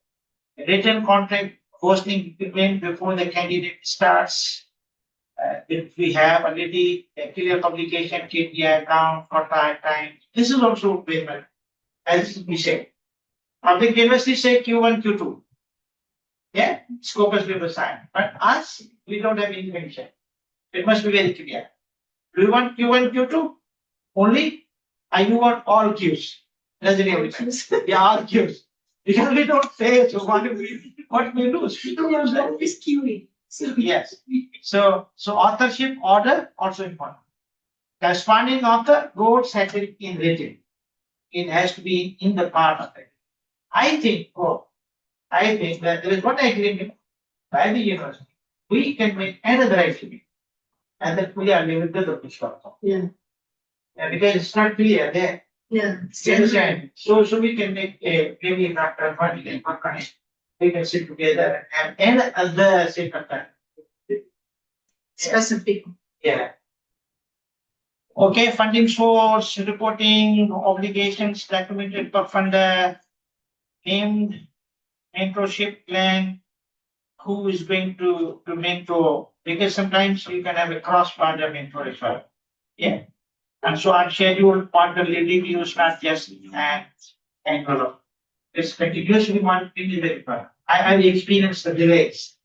written contract hosting equipment before the candidate starts. If we have already a clear publication, KPI account, quota time. This is also very well, as we say. Public university say Q1, Q2. Yeah, Scopus will be signed. But us, we don't have information. It must be very clear. Do you want Q1, Q2? Only? Or you want all Qs? Doesn't really matter. Yeah, all Qs. Because we don't say, so what do we lose? We are always queuing. So Yes. So authorship order also important. Corresponding author goes settled in written. It has to be in the part of it. I think that there is one agreement by the university. We can make another agreement. And that we are limited to the pushback. Yeah. Because it's not clear there. Yeah. You understand? So we can make a maybe not one and one connect. We can sit together and another sit together. Specific. Yeah. Okay, funding source, reporting, obligations documented per funder, named mentorship plan, who is going to mentor, because sometimes you can have a cross-partner mentor as well. Yeah. And so unscheduled quarterly reviews, not just an envelope. It's continuously monitoring is very important. I have experienced the delays,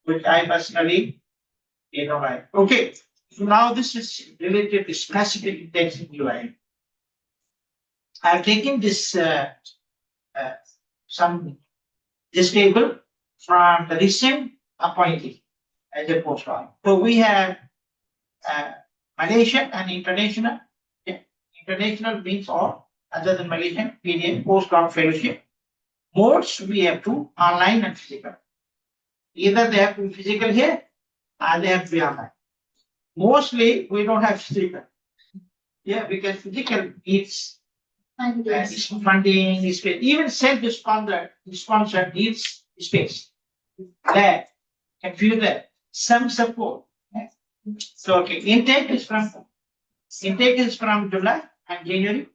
which I personally, like. Okay, so now this is related to specific index in UI. I've taken this this table from the recent appointee as a postdoc. So we have Malaysian and international. Yeah. International means all other than Malaysian, PDM, postdoc fellowship. Modes we have 2, online and physical. Either they have to be physical here or they have to be online. Mostly we don't have physical. Yeah, because physical needs funding, space. Even self-sponsored needs space. Lab, computer, some support. So okay, intake is from July and January.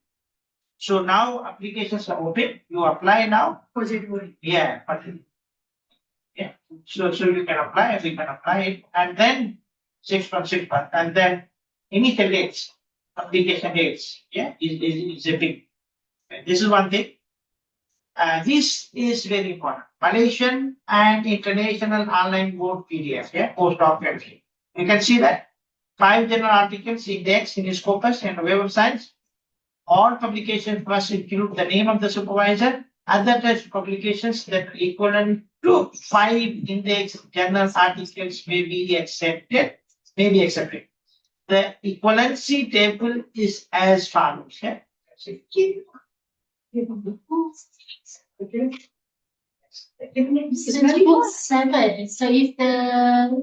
So now applications are open. You apply now. Yeah. Yeah. So you can apply and we can apply it. And then 6 months. And then initial dates, application dates. Yeah, is a big. This is one thing. This is very important. Malaysian and international online board PDF. Yeah, postdoc website. You can see that 5 general articles indexed in Scopus and Web of Science. All publications must include the name of the supervisor. Other types of publications that are equivalent to 5 index journal articles may be accepted. The equivalency table is as follows. Yeah? It's 24/7. So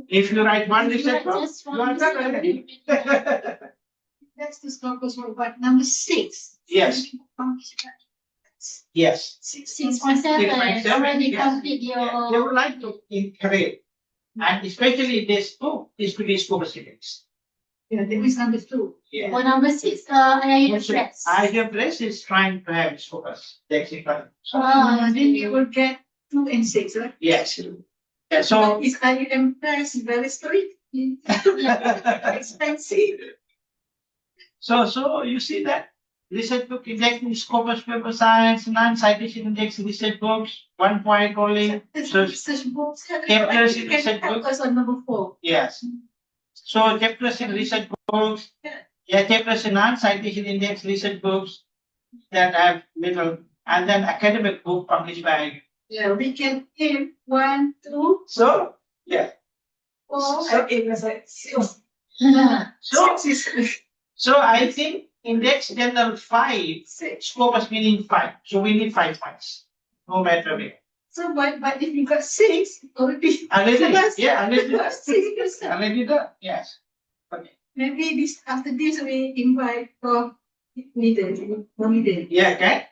if you write one research book, just you are done already. That's the Scopus one, but number 6. Yes. Yes. 6.7 already complete your. They would like to encourage, and especially this book is to be Scopus index. Yeah, that is number 2. Yeah. Well, number 6, IIM Press. IIM Press is trying to have Scopus. That's it. Then you will get 2 and 6, right? Yes. Yeah, so Is IIM Press very strict? Expensive. So you see that research book index in Scopus Paper Science, non-citation index research books, 1 point only. So, Research books. chapters in research books. Focus on number 4. Yes. So chapters in research books, chapters in non-citation index research books that have little, and then academic book published by. Yeah, we can give 1, 2, So, yeah. 4, So- 8, 6. So, 6. so I think index general 5, Scopus meaning 5. So we need 5 points, no matter where. So, but if you got 6, already. Already, Yes. yeah, already done. 6%. Already done, yes. Okay. Maybe this after this we invite for needed. Yeah, okay.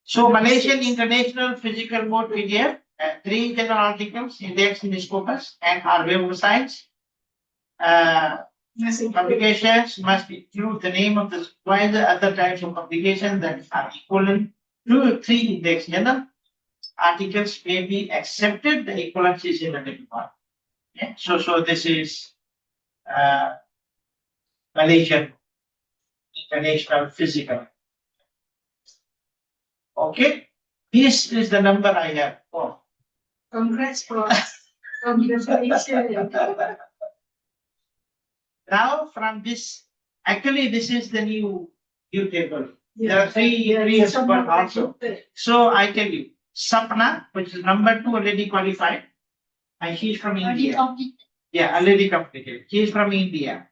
So Malaysian International Physical Mode PDF, 3 general articles indexed in Scopus and our websites. Publications must include the name of the supervisor, other types of publications that are equivalent to 3 index journal. Articles may be accepted, the equivalence is in the middle part. Yeah. So this is Malaysian International Physical. Okay, this is the number I have. Oh. Congrats for congratulations. Now from this, actually this is the new table. There Yeah. are 3 areas but also. Good. So I tell you, Sapna, which is number 2, already qualified, and she's from Already India. completed. Yeah, already completed. She is from India.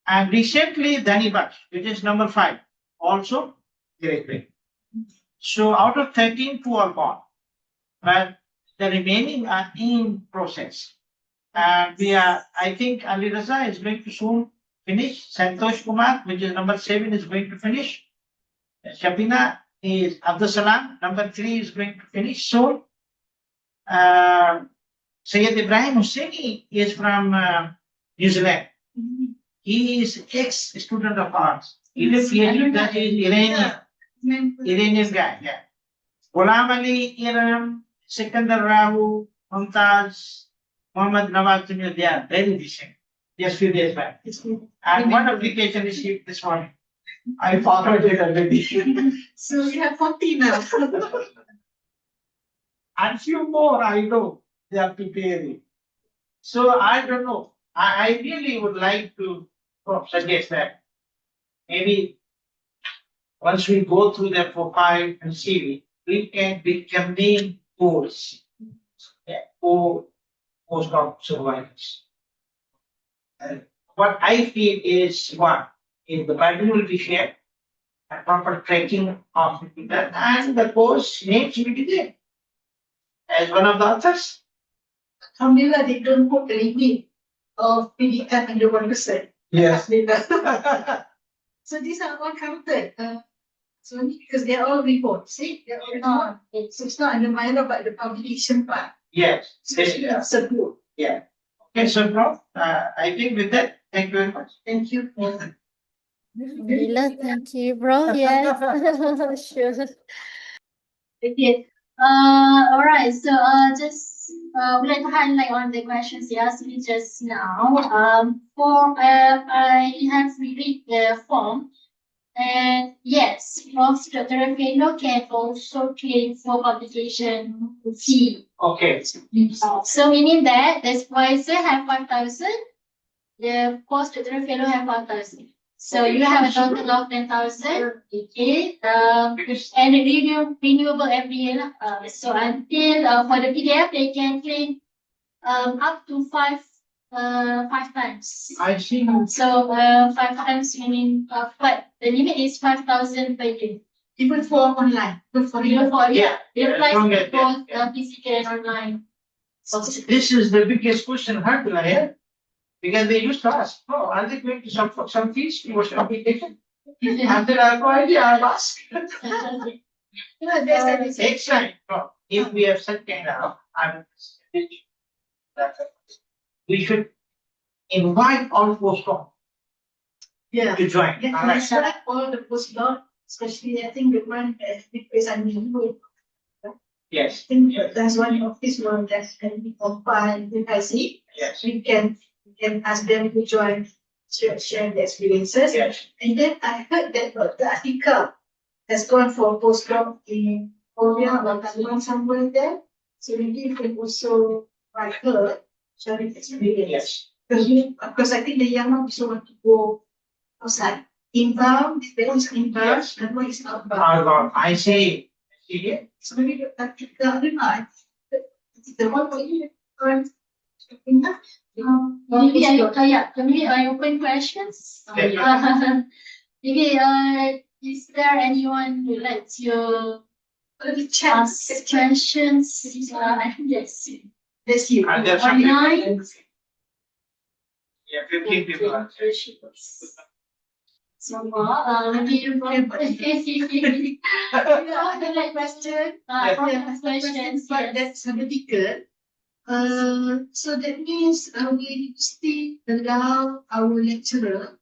And recently Dhani Baksh, which is number 5, also graduated. So out of 13, 2 are gone. But the remaining are in process. And I think Ali Raza is going to soon finish. Santosh Kumar, which is number 7, is going to finish. Shabina is Abdul Salam, number 3 is going to finish soon. Sayyid Ibrahim Husseini is from New Zealand. He is ex-student of ours. He is PhD, that is Iranian guy, yeah. Ghulam Ali, Iram, Sikandar Rao, Mumtaz, Muhammad Nawaz, they are very decent. Just few days back. And one application received this morning. I forwarded it already. So we have 40 now. And few more I know they are preparing. So I don't know. I really would like to suggest that maybe once we go through their profile and see, we can name goals for postdoc survivors. What I feel is one is the Bible will be shared, and proper tracking of it, and the course names will be there. As one of the authors. Alhamdulillah, they don't put the limit of PDF in the 1%. Yes. Alhamdulillah. So these are all counted. So because they're all reports, see? They're all reports. So it's not in the minor, but the publication part. Yes. Especially after blue. Yeah. Okay, so now I think with that, thank you very much. Thank you. Alhamdulillah, thank you, bro. Yes, sure. Okay. All right. So just would like to highlight on the questions you asked me just now. I have read the form, and yes, postdoctoral fellow can also claim for publication fee. Okay. So meaning that the supervisor have 5,000, the postdoctoral fellow have 1,000. So you have a total of 10,000. Okay. And renewable every year. So until for the PDF they can claim up to five times. I see. So 5 times meaning but the limit is 5,000 per year. Even for online. Even for Even for Yeah. they apply Don't for get both that. physical and online. This is the biggest question hurdle I have. Because they used to ask, oh, are they going to some fees towards publication? And then I have no idea, I'll ask. Next time, if we have such kind of, we should invite all postdocs Yeah. to join. Yeah, All right. select all the postdoc, especially I think the one that because I'm new. Yes, I think that's one of this one that can be compiled with IC. yes. We can ask them to join share the experiences. Yes. And then I heard that Dr. Atika has gone for a postdoc in Korea or Taiwan somewhere there. So maybe you can also write her sharing experience. Yes. Because I think the young one also want to go outside. Inbound, there is inbound, Yes. and one is outbound. I see. See? So maybe Dr. Atika, I don't know, the one for you, Maybe I open questions. Yes. Maybe is there anyone who like to chance. ask questions? I think That's you. And there's online. Yeah, 15 people. are there. So maybe you want question. Questions. But that's sabbatical. So that means we still allow our lecturer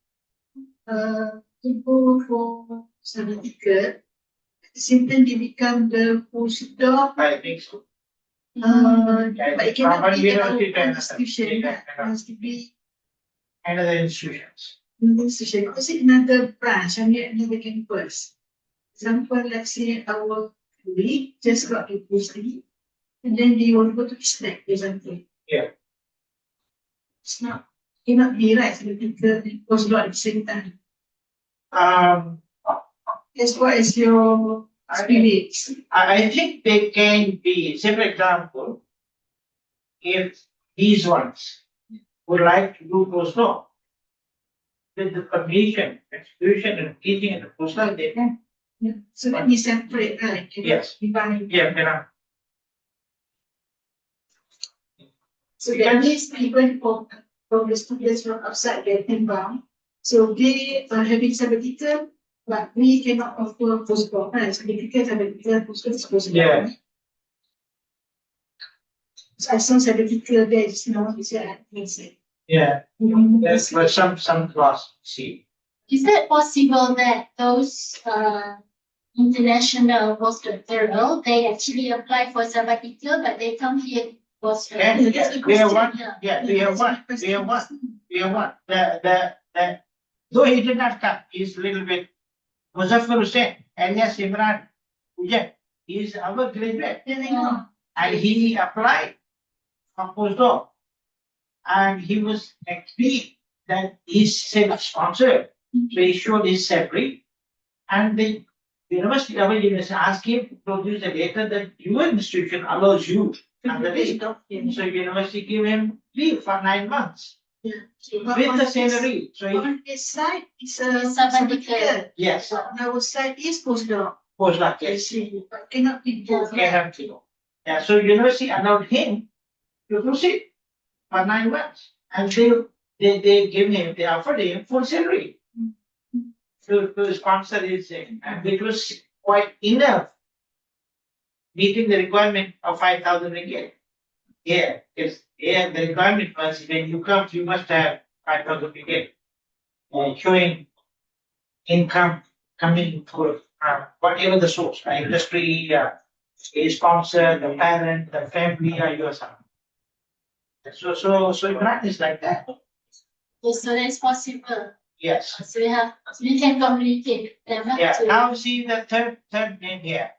to go for sabbatical. At the same time, they become the postdoc. I think so. But it cannot From one be in our university to own another. institution. Yeah, It has to be Another institutions. in the institution. Because it's another branch, I mean another campus. Example, let's say our colleague just got a PhD, and then they want to go to ISTEC or something. Yeah. It's not, cannot be right, sabbatical and postdoc at the same time. That's what is your experience. I think they can be, say for example, if these ones would like to do postdoc, with the permission, institution and teaching and the postdoc, they can. Yeah. So that means separate, right? Cannot Yes. divide. Yeah, you know. So that means even from the students from outside getting bound. So they are having sabbatical, but we cannot offer postdoc, right? So because sabbatical, postdoc is postdoc. Yeah. So as long as sabbatical, there is no, it's a, it's a. Yeah. Yes, but some class, see. Is it possible that those international postdoctoral they actually apply for sabbatical but they come here postdoc? Yeah, That's the we have question, one, yeah. yeah, we have one, we have one. The, though he did not come, he's a little bit, Muzaffar Hussain, alias Imran Ujjan, he is our graduate. Then they know. And he applied for postdoc. And he was agreed that he's self-sponsored. So he showed his salary. And the university, our university asked him to produce a letter that your institution allows you under it. So university gave him leave for 9 months Yeah. with the salary. So he, On his side, it's a Sabbatical. sabbatical. yes, On our side is postdoc. postdoc, I yes. see, but cannot be both. Okay, have to know. Yeah, so university allowed him to proceed for 9 months. And they give him, they offered him full salary to sponsor his thing. And it was quite enough, meeting the requirement of 5,000 ringgit. Yeah, because the requirement was when you come, you must have 5,000 ringgit. Showing income coming for whatever the source, industry, a sponsor, the parent, the family, or yourself. So Imran is like that. Yes, so that's possible. Yes. So we can communicate with them. Yeah. to- Now see the third name here.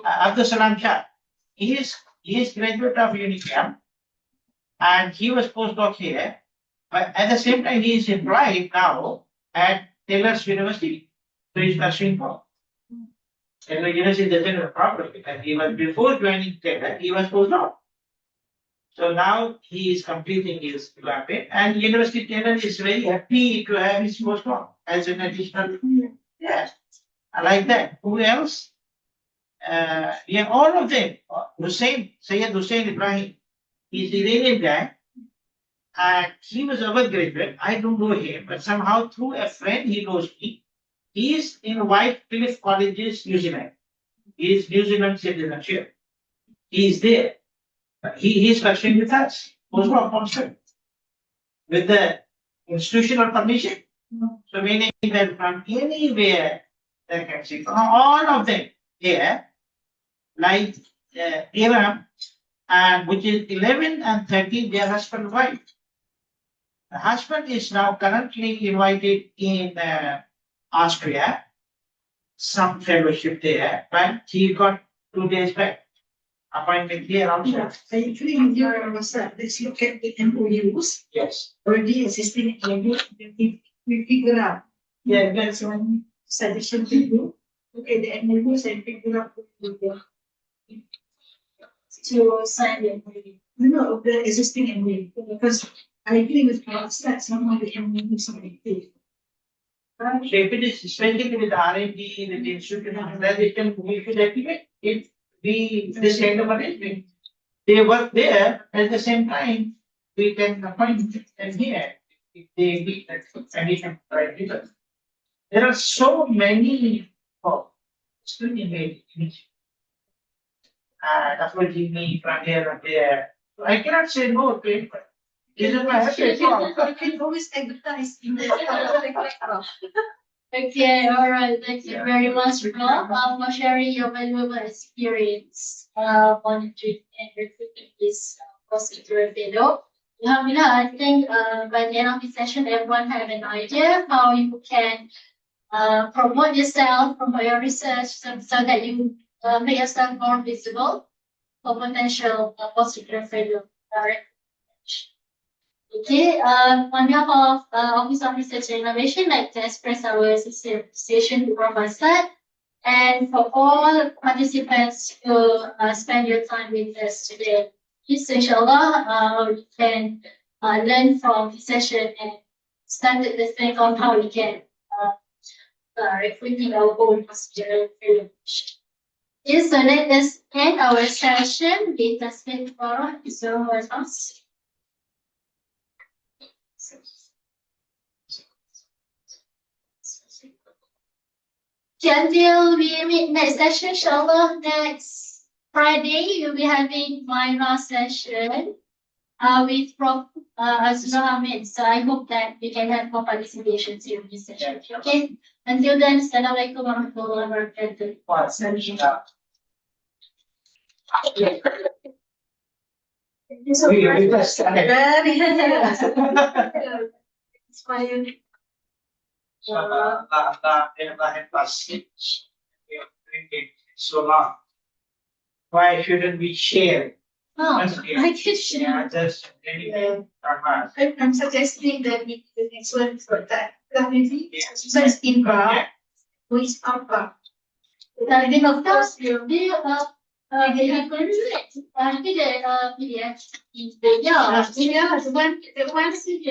Abdul Salam Shah. He is graduate of Unicam, and he was postdoc here. But at the same time, he is employed now at Taylor's University. So he's pursuing for. Taylor University doesn't have a problem because he was before joining Taylor, he was postdoc. So now he is completing his development, and University Taylor is very happy to have his postdoc as an additional. Yes, I like that. Who else? Yeah, all of them. Syed Hussain Ibrahim. He's the Iranian guy. And he was our graduate. I don't know him, but somehow through a friend he knows me. He is in Whitecliffe Colleges, New Zealand. He is New Zealand citizenship. He is there. He is pursuing with us, postdoc sponsor, with the institutional permission. So meaning that from anywhere they can see, all of them here, like Iran, and which is 11 and 13, they are husband and wife. The husband is now currently invited in Austria, some fellowship there, but he got 2 days back. Appointment here also. Actually, in your WhatsApp, let's look at the MOUs, Yes. already existing MOU, we figure out. Yeah, That's one suggestion to you. Look at the MOUs and figure out what we do. To sign the agreement. No, of the existing MOU, because I agree with Carl, that some of the MOUs are active. So if it is especially with R&D, with the institute, then we should activate it, be this kind of arrangement. They work there, at the same time, we can appoint them here, if they meet that condition criteria. There are so many, extremely many. That's what you mean from here and there. So I cannot say no to it, but this is my happy thought. You can always advertise in the Okay, all right. Thank you very much, Rob, for sharing your valuable experience monitoring and recruiting this postdoctoral fellow. Alhamdulillah, I think by the end of the session, everyone have an idea how you can promote yourself, promote your research, so that you make yourself more visible for potential postdoctoral fellow. Okay, on behalf of Office of Research and Innovation, I'd like to express our appreciation to Professor and for all participants who spend your time with us today. Please, inshallah, we can learn from the session and start to think on how we can recruiting our own postdoctoral fellows. Okay, so let us end our session with the speech for us. Until we meet next session, inshallah, next Friday, we'll be having my last session with Prof. Azura Hamid. So I hope that we can have more participation in this session. Okay? Until then, Assalamualaikum warahmatullahi wabarakatuh. Inspired. So long. Why shouldn't we share? Oh, Once again. I can share. Yeah, just anyway. I'm suggesting that the next one for that. Maybe Yeah. first in Yeah. bar, who is upper. Then of course, they have PDF. Yeah, the one